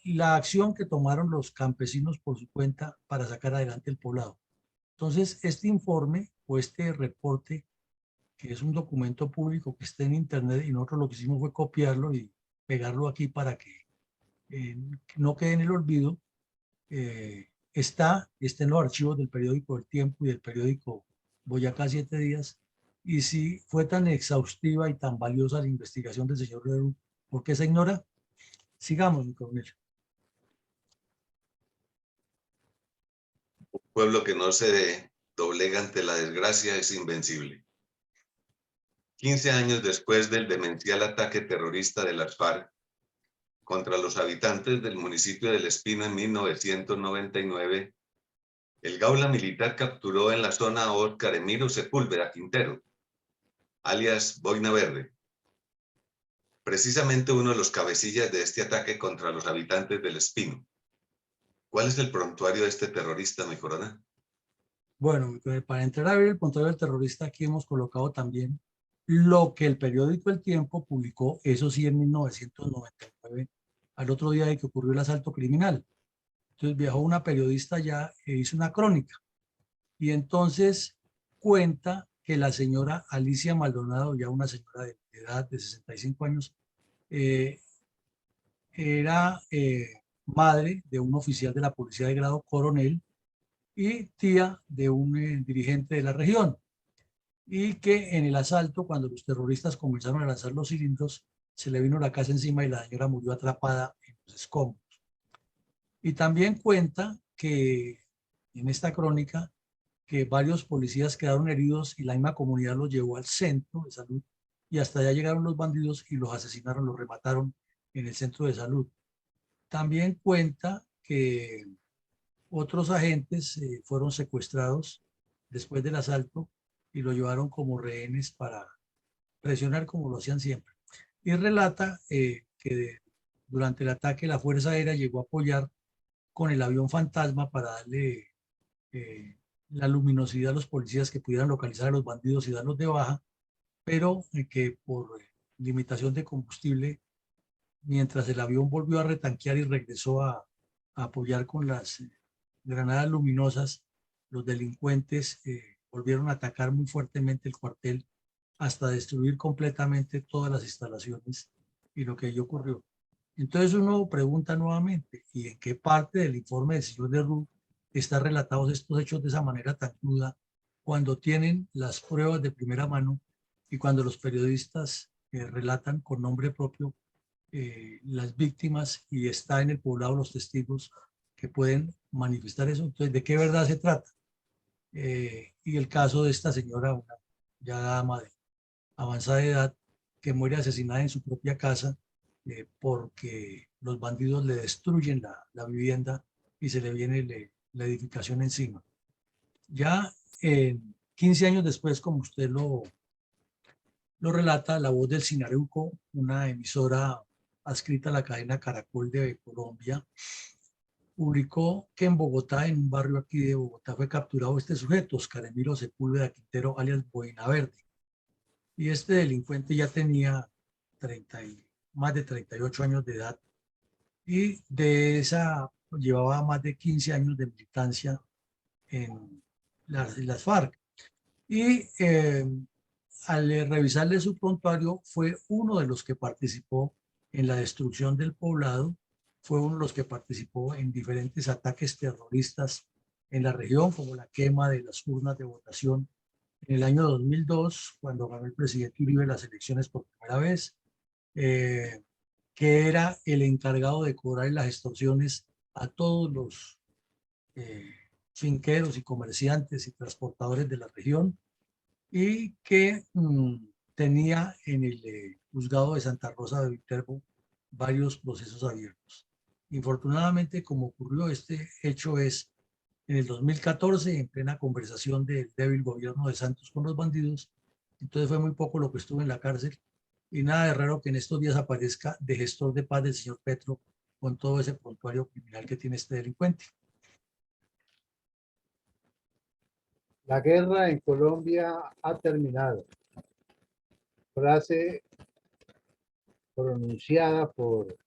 la acción que tomaron los campesinos por su cuenta para sacar adelante el poblado. Entonces, este informe o este reporte, que es un documento público que está en internet, y nosotros lo que hicimos fue copiarlo y pegarlo aquí para que no quede en el olvido, está en los archivos del periódico El Tiempo y del periódico Boyacá 7 Días. Y si fue tan exhaustiva y tan valiosa la investigación del señor Leroux, ¿por qué se ignora? Sigamos, mi coronel. Un pueblo que no se doblega ante la desgracia es invencible. 15 años después del demencial ataque terrorista de las FARC contra los habitantes del municipio del Espino en 1999, el Gaula militar capturó en la zona a Óscar Emiro Sepúlveda Quintero, alias Boina Verde, precisamente uno de los cabecillas de este ataque contra los habitantes del Espino. ¿Cuál es el prontuario de este terrorista, mi coronel? Bueno, para entrar a ver el puntaje del terrorista, aquí hemos colocado también lo que el periódico El Tiempo publicó, eso sí, en 1999, al otro día de que ocurrió el asalto criminal. Entonces viajó una periodista ya e hizo una crónica. Y entonces cuenta que la señora Alicia Maldonado, ya una señora de edad de 65 años, era madre de un oficial de la policía de grado coronel y tía de un dirigente de la región. Y que en el asalto, cuando los terroristas comenzaron a lanzar los cilindros, se le vino la casa encima y la señora murió atrapada en los escombros. Y también cuenta que en esta crónica que varios policías quedaron heridos y la misma comunidad los llevó al centro de salud y hasta allá llegaron los bandidos y los asesinaron, los remataron en el centro de salud. También cuenta que otros agentes fueron secuestrados después del asalto y lo llevaron como rehenes para presionar como lo hacían siempre. Y relata que durante el ataque la Fuerza Aérea llegó a apoyar con el avión fantasma para darle la luminosidad a los policías que pudieran localizar a los bandidos y darlos de baja, pero que por limitación de combustible, mientras el avión volvió a retanquear y regresó a apoyar con las granadas luminosas, los delincuentes volvieron a atacar muy fuertemente el cuartel hasta destruir completamente todas las instalaciones y lo que allí ocurrió. Entonces uno pregunta nuevamente, ¿y en qué parte del informe del señor Lerroux están relatados estos hechos de esa manera tan cruda cuando tienen las pruebas de primera mano y cuando los periodistas relatan con nombre propio las víctimas y está en el poblado los testigos que pueden manifestar eso? Entonces, ¿de qué verdad se trata? Y el caso de esta señora, una ya dama de avanzada edad, que muere asesinada en su propia casa porque los bandidos le destruyen la vivienda y se le viene la edificación encima. Ya 15 años después, como usted lo relata, La Voz del Sinareuco, una emisora adscrita a la cadena Caracol de Colombia, publicó que en Bogotá, en un barrio aquí de Bogotá, fue capturado este sujeto, Oscar Emilio Sepúlveda Quintero, alias Boina Verde. Y este delincuente ya tenía más de 38 años de edad y de esa llevaba más de 15 años de militancia en las FARC. Y al revisarle su prontuario, fue uno de los que participó en la destrucción del poblado, fue uno de los que participó en diferentes ataques terroristas en la región, como la quema de las urnas de votación en el año 2002, cuando ganó el presidente Uribe las elecciones por primera vez, que era el encargado de cobrar las extorsiones a todos los finqueros y comerciantes y transportadores de la región, y que tenía en el juzgado de Santa Rosa de Viterbo varios procesos abiertos. Infortunadamente, como ocurrió este hecho es en el 2014, en plena conversación del débil gobierno de Santos con los bandidos, entonces fue muy poco lo que estuvo en la cárcel y nada de raro que en estos días aparezca de gestor de paz del señor Petro con todo ese prontuario criminal que tiene este delincuente. La guerra en Colombia ha terminado. Frase pronunciada por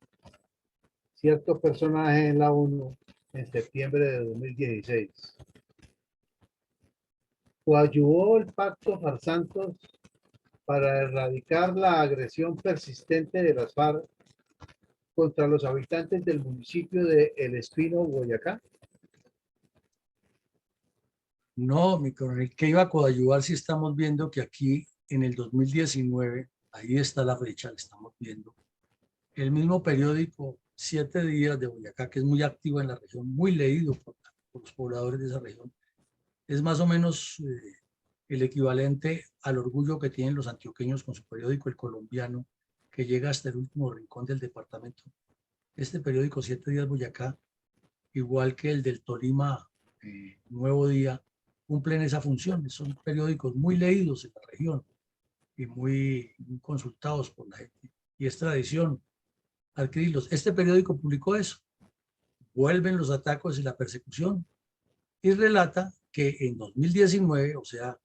cierto personaje en la ONU en septiembre de 2016. Coadyuvó el pacto Far-Santos para erradicar la agresión persistente de las FARC contra los habitantes del municipio de El Espino, Boyacá. No, mi coronel, ¿qué iba a coadyuvar si estamos viendo que aquí en el 2019, ahí está la fecha, la estamos viendo, el mismo periódico 7 Días de Boyacá, que es muy activo en la región, muy leído por los pobladores de esa región, es más o menos el equivalente al orgullo que tienen los antioqueños con su periódico El Colombiano, que llega hasta el último rincón del departamento. Este periódico 7 Días Boyacá, igual que el del Tolima Nuevo Día, cumplen esa función. Son periódicos muy leídos en la región y muy consultados por la gente. Y es tradición adquirirlos. Este periódico publicó eso. Vuelven los ataques y la persecución y relata que en 2019, o sea,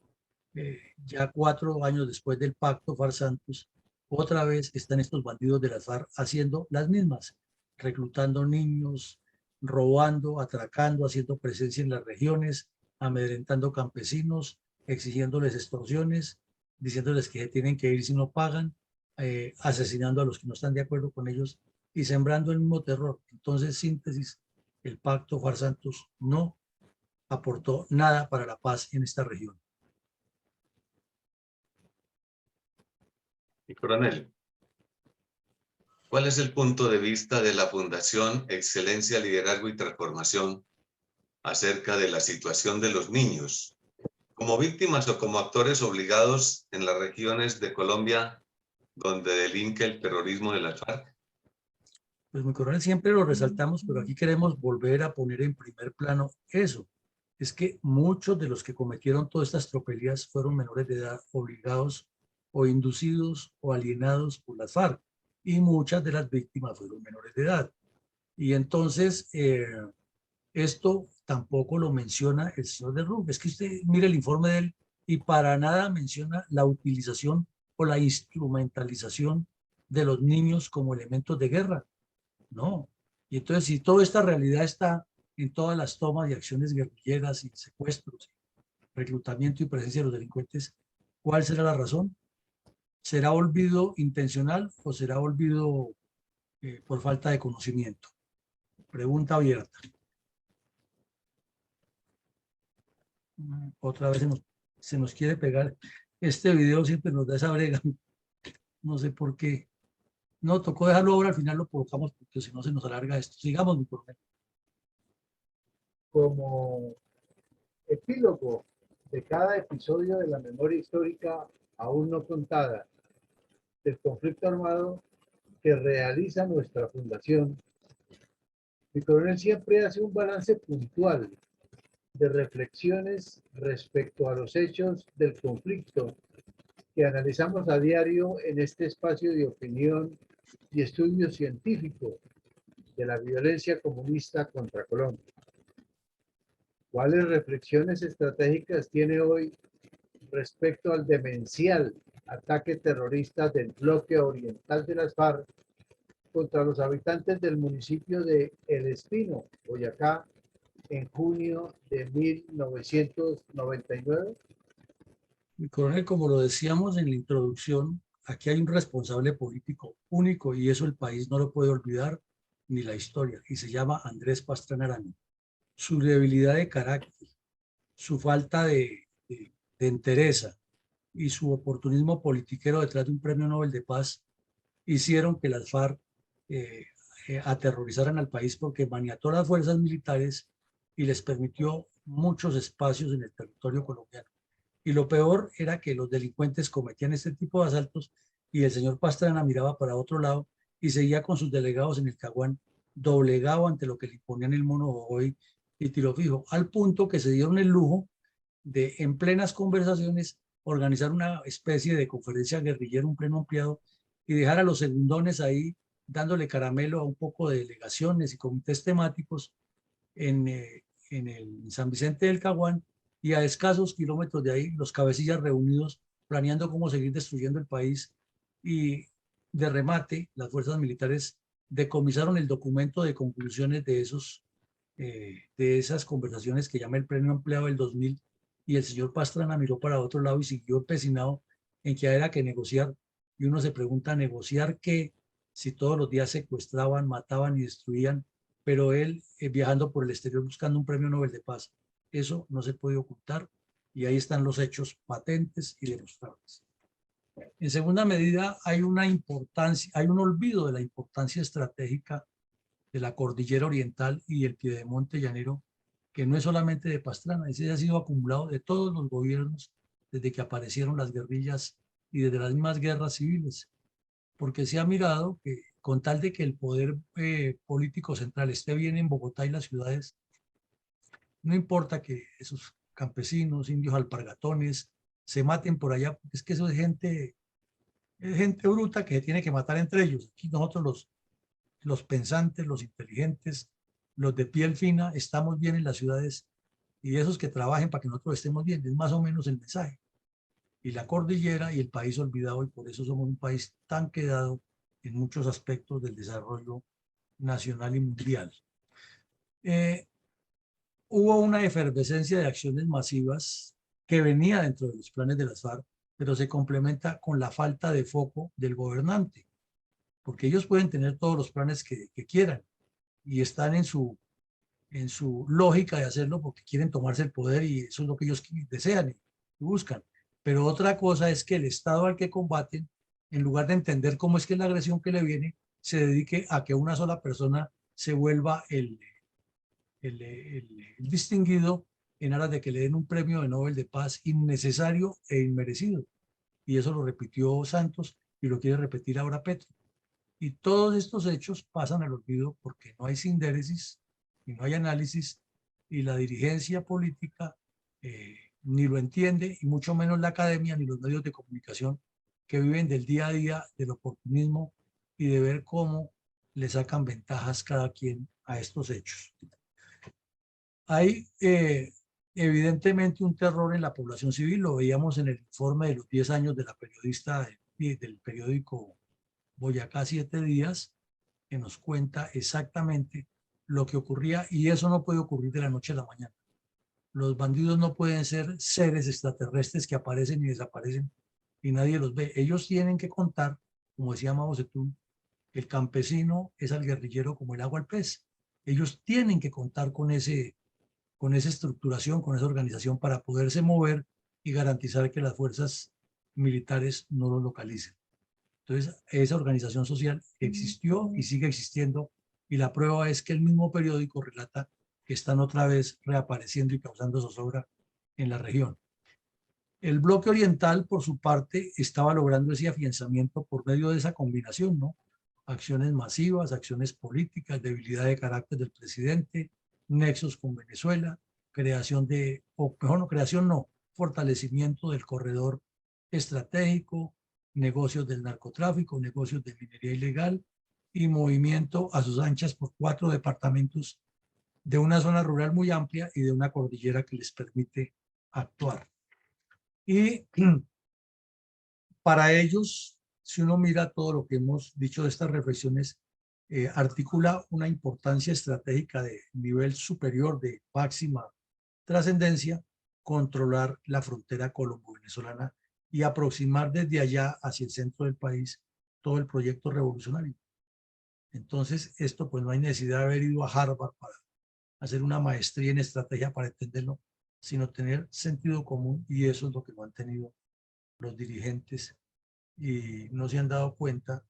ya 4 años después del pacto FARC-Santos, otra vez están estos bandidos de las FARC haciendo las mismas, reclutando niños, robando, atracando, haciendo presencia en las regiones, amedrentando campesinos, exigiéndoles extorsiones, diciéndoles que tienen que ir si no pagan, asesinando a los que no están de acuerdo con ellos y sembrando el mismo terror. Entonces, síntesis, el pacto FARC-Santos no aportó nada para la paz en esta región. Y coronel, ¿cuál es el punto de vista de la Fundación Excelencia, Liderazgo y Transformación acerca de la situación de los niños, como víctimas o como actores obligados en las regiones de Colombia donde delinque el terrorismo de las FARC? Pues mi coronel, siempre lo resaltamos, pero aquí queremos volver a poner en primer plano eso. Es que muchos de los que cometieron todas estas tropelías fueron menores de edad, obligados o inducidos o alienados por las FARC, y muchas de las víctimas fueron menores de edad. Y entonces, esto tampoco lo menciona el señor de Ruf. Es que usted mire el informe de él y para nada menciona la utilización o la instrumentalización de los niños como elementos de guerra. No. Y entonces, si toda esta realidad está en todas las tomas y acciones guerrilleras y secuestros, reclutamiento y presencia de los delincuentes, ¿cuál será la razón? ¿Será olvido intencional o será olvido por falta de conocimiento? Pregunta abierta. Otra vez se nos quiere pegar. Este video siempre nos da esa brega. No sé por qué. No, tocó dejarlo ahora, al final lo colocamos porque si no se nos alarga esto. Sigamos, mi coronel. Como epílogo de cada episodio de la memoria histórica aún no contada del conflicto armado que realiza nuestra fundación, mi coronel siempre hace un balance puntual de reflexiones respecto a los hechos del conflicto que analizamos a diario en este espacio de opinión y estudio científico de la violencia comunista contra Colombia. ¿Cuáles reflexiones estratégicas tiene hoy respecto al demencial ataque terrorista del bloque oriental de las FARC contra los habitantes del municipio de El Espino, Boyacá, en junio de 1999? Mi coronel, como lo decíamos en la introducción, aquí hay un responsable político único y eso el país no lo puede olvidar ni la historia, y se llama Andrés Pastrana Arango. Su debilidad de carácter, su falta de entereza y su oportunismo politiquero detrás de un premio Nobel de Paz hicieron que las FARC aterrorizaran al país porque maniató las fuerzas militares y les permitió muchos espacios en el territorio colombiano. Y lo peor era que los delincuentes cometían este tipo de asaltos y el señor Pastrana miraba para otro lado y seguía con sus delegados en el Caguán, doblegado ante lo que le imponían el Mono Jojoy y Tiro Fijo, al punto que se dieron el lujo de, en plenas conversaciones, organizar una especie de conferencia guerrillera, un pleno ampliado, y dejar a los segundones ahí dándole caramelo a un poco de delegaciones y comités temáticos en San Vicente del Caguán, y a escasos kilómetros de ahí los cabecillas reunidos planeando cómo seguir destruyendo el país. Y de remate las fuerzas militares decomisaron el documento de conclusiones de esas conversaciones que llama el pleno ampliado del 2000, y el señor Pastrana miró para otro lado y siguió empecinado en que era que negociar. Y uno se pregunta, ¿negociar qué? Si todos los días secuestraban, mataban y destruían, pero él viajando por el exterior buscando un premio Nobel de Paz. Eso no se puede ocultar y ahí están los hechos patentes y demostrables. En segunda medida, hay una importancia, hay un olvido de la importancia estratégica de la cordillera oriental y el piedemonte llanero, que no es solamente de Pastrana, ese ha sido acumulado de todos los gobiernos desde que aparecieron las guerrillas y desde las mismas guerras civiles, porque se ha mirado que con tal de que el poder político central esté bien en Bogotá y las ciudades, no importa que esos campesinos, indios alpargatones, se maten por allá, porque es que eso es gente bruta que se tiene que matar entre ellos. Aquí nosotros los pensantes, los inteligentes, los de piel fina, estamos bien en las ciudades y esos que trabajen para que nosotros estemos bien. Es más o menos el mensaje. Y la cordillera y el país olvidado, y por eso somos un país tan quedado en muchos aspectos del desarrollo nacional y mundial. Hubo una efervescencia de acciones masivas que venía dentro de los planes de las FARC, pero se complementa con la falta de foco del gobernante, porque ellos pueden tener todos los planes que quieran y están en su lógica de hacerlo porque quieren tomarse el poder y eso es lo que ellos desean y buscan. Pero otra cosa es que el Estado al que combaten, en lugar de entender cómo es que la agresión que le viene, se dedique a que una sola persona se vuelva el distinguido en aras de que le den un premio de Nobel de Paz innecesario e inmerecido. Y eso lo repitió Santos y lo quiere repetir ahora Petro. Y todos estos hechos pasan al olvido porque no hay sindéresis y no hay análisis y la dirigencia política ni lo entiende y mucho menos la academia ni los medios de comunicación que viven del día a día del oportunismo y de ver cómo le sacan ventajas cada quien a estos hechos. Hay evidentemente un terror en la población civil, lo veíamos en el informe de los 10 años de la periodista del periódico Boyacá 7 días, que nos cuenta exactamente lo que ocurría y eso no puede ocurrir de la noche a la mañana. Los bandidos no pueden ser seres extraterrestres que aparecen y desaparecen y nadie los ve. Ellos tienen que contar, como decía Mao Zedong, el campesino es al guerrillero como el agua al pez. Ellos tienen que contar con esa estructuración, con esa organización para poderse mover y garantizar que las fuerzas militares no los localicen. Entonces, esa organización social existió y sigue existiendo y la prueba es que el mismo periódico relata que están otra vez reapareciendo y causando zozobra en la región. El bloque oriental, por su parte, estaba logrando ese afianzamiento por medio de esa combinación, ¿no? Acciones masivas, acciones políticas, debilidad de carácter del presidente, nexos con Venezuela, fortalecimiento del corredor estratégico, negocios del narcotráfico, negocios de minería ilegal y movimiento a sus anchas por 4 departamentos de una zona rural muy amplia y de una cordillera que les permite actuar. Y para ellos, si uno mira todo lo que hemos dicho de estas reflexiones, articula una importancia estratégica de nivel superior, de máxima trascendencia, controlar la frontera colombo-venezolana y aproximar desde allá hacia el centro del país todo el proyecto revolucionario. Entonces, esto pues no hay necesidad de haber ido a Harvard para hacer una maestría en estrategia para entenderlo, sino tener sentido común y eso es lo que no han tenido los dirigentes y no se han dado cuenta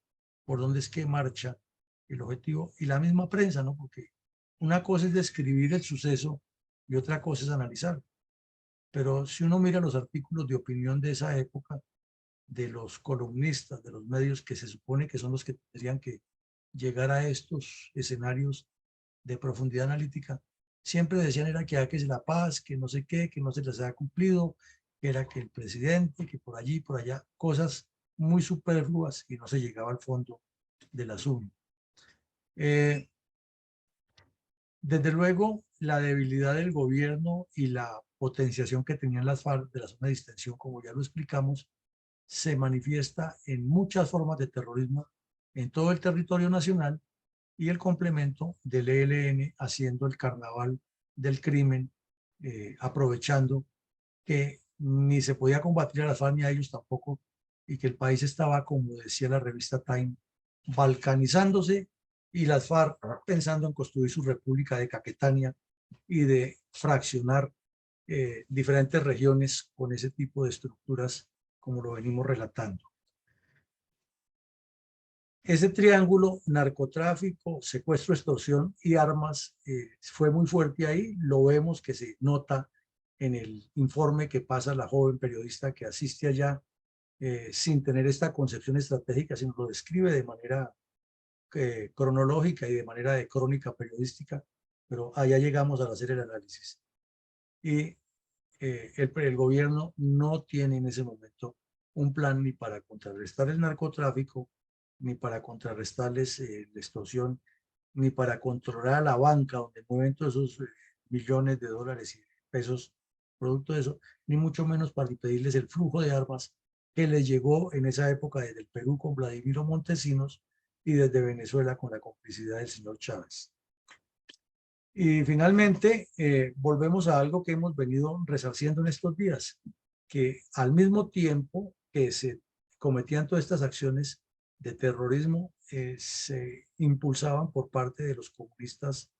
por dónde es que marcha el objetivo y la misma prensa, ¿no? Porque una cosa es describir el suceso y otra cosa es analizar. Pero si uno mira los artículos de opinión de esa época, de los columnistas, de los medios que se supone que son los que tendrían que llegar a estos escenarios de profundidad analítica, siempre decían era que había que la paz, que no sé qué, que no se les había cumplido, que era que el presidente, que por allí, por allá, cosas muy superfluas y no se llegaba al fondo del asunto. Desde luego, la debilidad del gobierno y la potenciación que tenían las FARC de la zona de distensión, como ya lo explicamos, se manifiesta en muchas formas de terrorismo en todo el territorio nacional y el complemento del ELN haciendo el carnaval del crimen, aprovechando que ni se podía combatir a las FARC ni a ellos tampoco y que el país estaba, como decía la revista Time, balcanizándose y las FARC pensando en construir su república de Caquetania y de fraccionar diferentes regiones con ese tipo de estructuras como lo venimos relatando. Ese triángulo, narcotráfico, secuestro, extorsión y armas, fue muy fuerte ahí. Lo vemos que se nota en el informe que pasa la joven periodista que asiste allá sin tener esta concepción estratégica, sino lo describe de manera cronológica y de manera de crónica periodística, pero allá llegamos al hacer el análisis. Y el gobierno no tiene en ese momento un plan ni para contrarrestar el narcotráfico, ni para contrarrestarles la extorsión, ni para controlar a la banca donde mueven todos esos millones de dólares y pesos producto de eso, ni mucho menos para impedirles el flujo de armas que les llegó en esa época desde el Perú con Vladimiro Montesinos y desde Venezuela con la complicidad del señor Chávez. Y finalmente, volvemos a algo que hemos venido resarciendo en estos días, que al mismo tiempo que se cometían todas estas acciones de terrorismo, se impulsaban por parte de los comunistas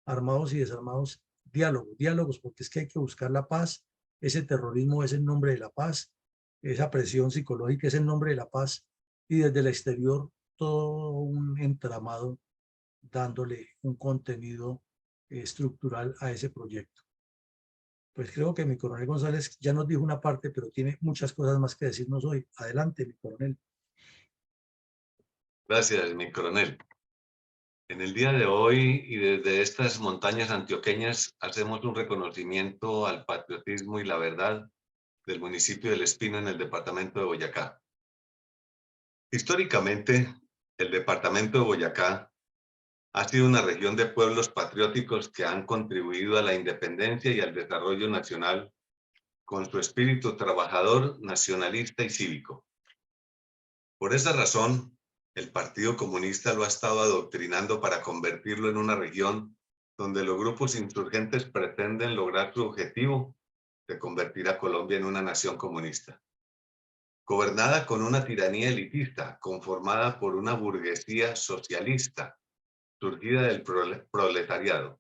armados y desarmados diálogos, porque es que hay que buscar la paz. Ese terrorismo es en nombre de la paz, esa presión psicológica es en nombre de la paz, y desde el exterior todo un entramado dándole un contenido estructural a ese proyecto. Pues creo que mi coronel González ya nos dijo una parte, pero tiene muchas cosas más que decirnos hoy. Adelante, mi coronel. Gracias, mi coronel. En el día de hoy y desde estas montañas antioqueñas hacemos un reconocimiento al patriotismo y la verdad del municipio del Espino en el departamento de Boyacá. Históricamente, el departamento de Boyacá ha sido una región de pueblos patrióticos que han contribuido a la independencia y al desarrollo nacional con su espíritu trabajador, nacionalista y cívico. Por esa razón, el Partido Comunista lo ha estado adoctrinando para convertirlo en una región donde los grupos insurgentes pretenden lograr su objetivo de convertir a Colombia en una nación comunista, gobernada con una tiranía elitista, conformada por una burguesía socialista, surgida del proletariado,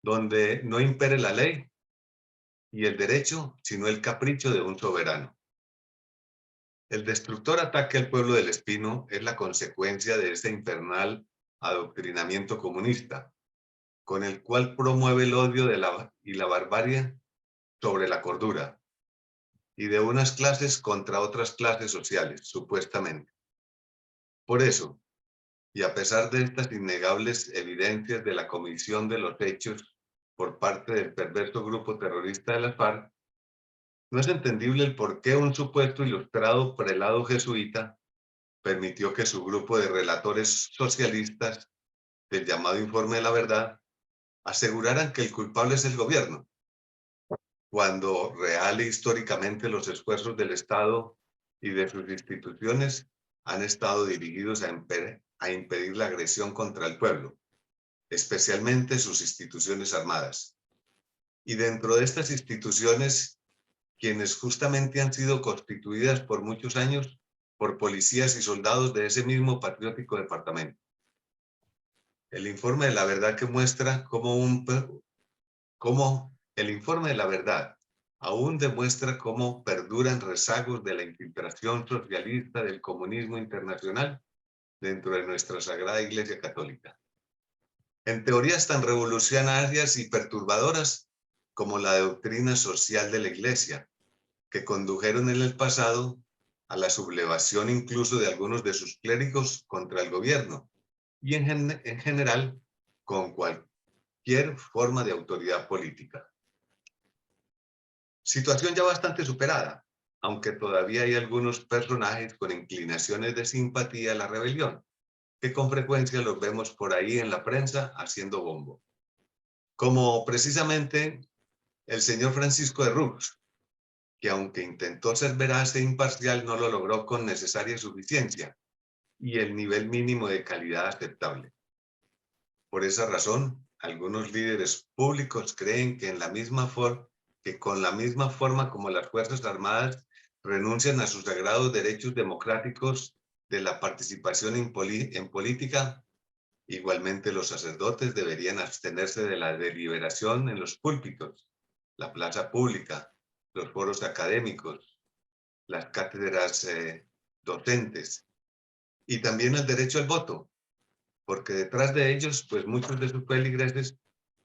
donde no impere la ley y el derecho, sino el capricho de un soberano. El destructor ataque al pueblo del Espino es la consecuencia de ese infernal adoctrinamiento comunista, con el cual promueve el odio y la barbarie sobre la cordura, y de unas clases contra otras clases sociales, supuestamente. Por eso, y a pesar de estas innegables evidencias de la comisión de los hechos por parte del perverso grupo terrorista de las FARC, no es entendible el por qué un supuesto ilustrado prelado jesuita permitió que su grupo de relatores socialistas del llamado Informe de la Verdad aseguraran que el culpable es el gobierno, cuando real e históricamente los esfuerzos del Estado y de sus instituciones han estado dirigidos a impedir la agresión contra el pueblo, especialmente sus instituciones armadas. Y dentro de estas instituciones, quienes justamente han sido constituidas por muchos años por policías y soldados de ese mismo patriótico departamento. El Informe de la Verdad que muestra el Informe de la Verdad aún demuestra cómo perduran rezagos de la infiltración socialista del comunismo internacional dentro de nuestra Sagrada Iglesia Católica. En teorías tan revolucionarias y perturbadoras como la doctrina social de la Iglesia, que condujeron en el pasado a la sublevación incluso de algunos de sus clérigos contra el gobierno y en general con cualquier forma de autoridad política. Situación ya bastante superada, aunque todavía hay algunos personajes con inclinaciones de simpatía a la rebelión, que con frecuencia los vemos por ahí en la prensa haciendo bombo. Como precisamente el señor Francisco de Rux, que aunque intentó ser veraz e imparcial, no lo logró con necesaria suficiencia y el nivel mínimo de calidad aceptable. Por esa razón, algunos líderes públicos creen que con la misma forma como las Fuerzas Armadas renuncian a sus sagrados derechos democráticos de la participación en política, igualmente los sacerdotes deberían abstenerse de la deliberación en los púlpitos, la plaza pública, los foros académicos, las cátedras docentes y también el derecho al voto, porque detrás de ellos, pues muchos de sus feligreses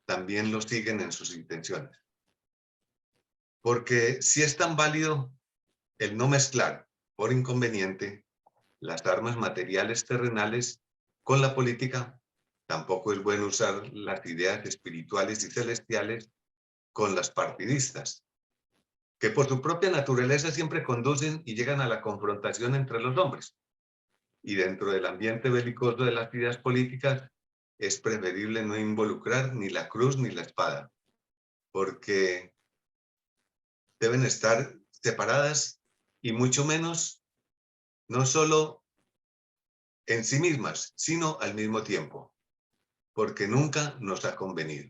también los siguen en sus intenciones. Porque si es tan válido el no mezclar, por inconveniente, las armas materiales terrenales con la política, tampoco es bueno usar las ideas espirituales y celestiales con las partidistas, que por su propia naturaleza siempre conducen y llegan a la confrontación entre los hombres. Y dentro del ambiente belicoso de las ideas políticas, es preferible no involucrar ni la cruz ni la espada, porque deben estar separadas y mucho menos, no solo en sí mismas, sino al mismo tiempo, porque nunca nos ha convenido.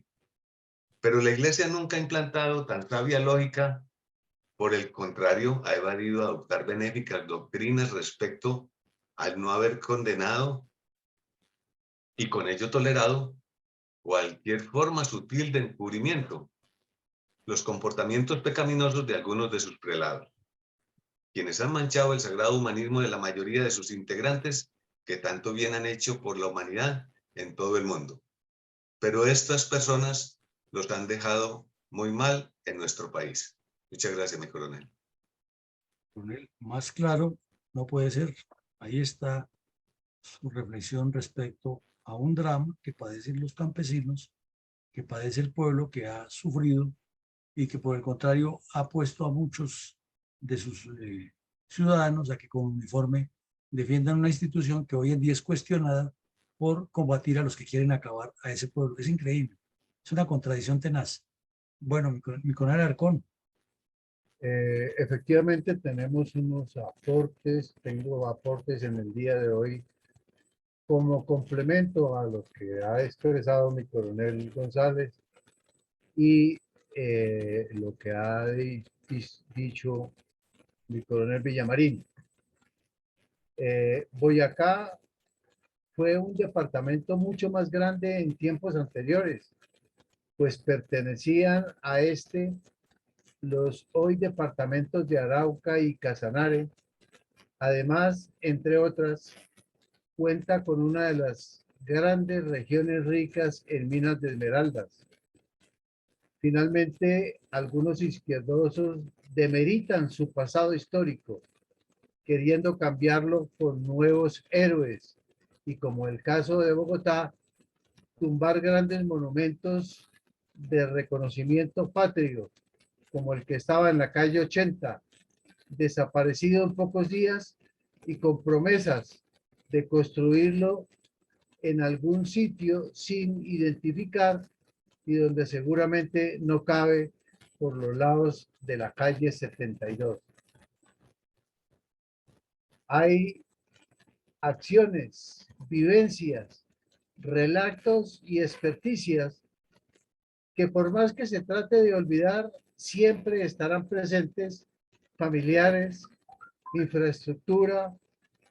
Pero la Iglesia nunca ha implantado tan sabia lógica, por el contrario, ha evadido adoptar benéficas doctrinas respecto al no haber condenado y con ello tolerado cualquier forma sutil de encubrimiento los comportamientos pecaminosos de algunos de sus prelados, quienes han manchado el sagrado humanismo de la mayoría de sus integrantes que tanto bien han hecho por la humanidad en todo el mundo. Pero estas personas los han dejado muy mal en nuestro país. Muchas gracias, mi coronel. Coronel, más claro no puede ser. Ahí está su reflexión respecto a un drama que padecen los campesinos, que padece el pueblo, que ha sufrido y que por el contrario ha puesto a muchos de sus ciudadanos a que con uniforme defiendan una institución que hoy en día es cuestionada por combatir a los que quieren acabar a ese pueblo. Es increíble, es una contradicción tenaz. Bueno, mi coronel Arcón. Efectivamente tenemos unos aportes, tengo aportes en el día de hoy como complemento a lo que ha expresado mi coronel González y lo que ha dicho mi coronel Villamarín. Boyacá fue un departamento mucho más grande en tiempos anteriores, pues pertenecían a los hoy departamentos de Arauca y Casanare. Además, entre otras, cuenta con una de las grandes regiones ricas en minas de esmeraldas. Finalmente, algunos izquierdosos demeritan su pasado histórico, queriendo cambiarlo por nuevos héroes, y como el caso de Bogotá, tumbar grandes monumentos de reconocimiento patrio, como el que estaba en la calle 80, desaparecido en pocos días y con promesas de construirlo en algún sitio sin identificar y donde seguramente no cabe por los lados de la calle 72. Hay acciones, vivencias, relatos y experticias que por más que se trate de olvidar, siempre estarán presentes: familiares, infraestructura,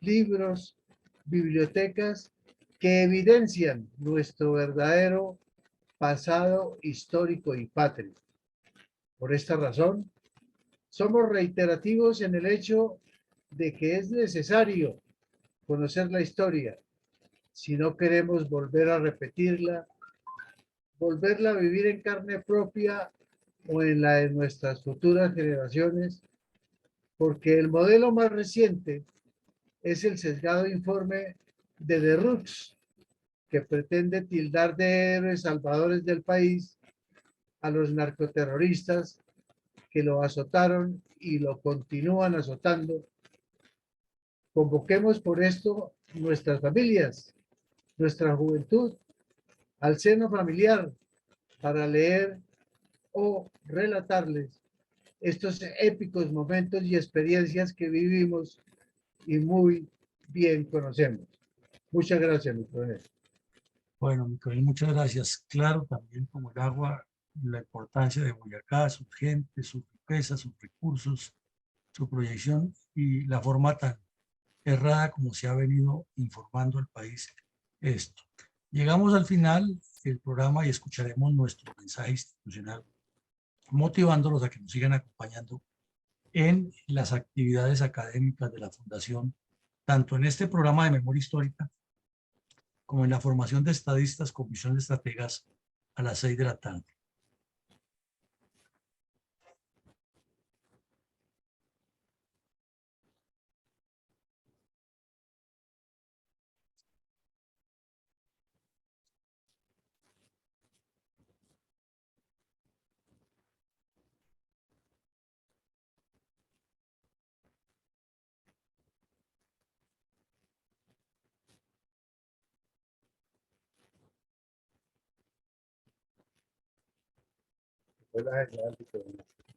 libros, bibliotecas que evidencian nuestro verdadero pasado histórico y patrio. Por esta razón, somos reiterativos en el hecho de que es necesario conocer la historia si no queremos volver a repetirla, volverla a vivir en carne propia o en la de nuestras futuras generaciones, porque el modelo más reciente es el sesgado informe de Derrux, que pretende tildar de héroes salvadores del país a los narcoterroristas que lo azotaron y lo continúan azotando. Convoquemos por esto nuestras familias, nuestra juventud, al seno familiar para leer o relatarles estos épicos momentos y experiencias que vivimos y muy bien conocemos. Muchas gracias, mi coronel. Bueno, mi coronel, muchas gracias. Claro, también como el agua, la importancia de Boyacá, su gente, sus riquezas, sus recursos, su proyección y la forma tan errada como se ha venido informando al país esto. Llegamos al final del programa y escucharemos nuestro mensaje institucional, motivándolos a que nos sigan acompañando en las actividades académicas de la Fundación, tanto en este programa de memoria histórica como en la formación de estadistas con visión de estrategas a las 6 de la tarde. Escuela General de Comunicación.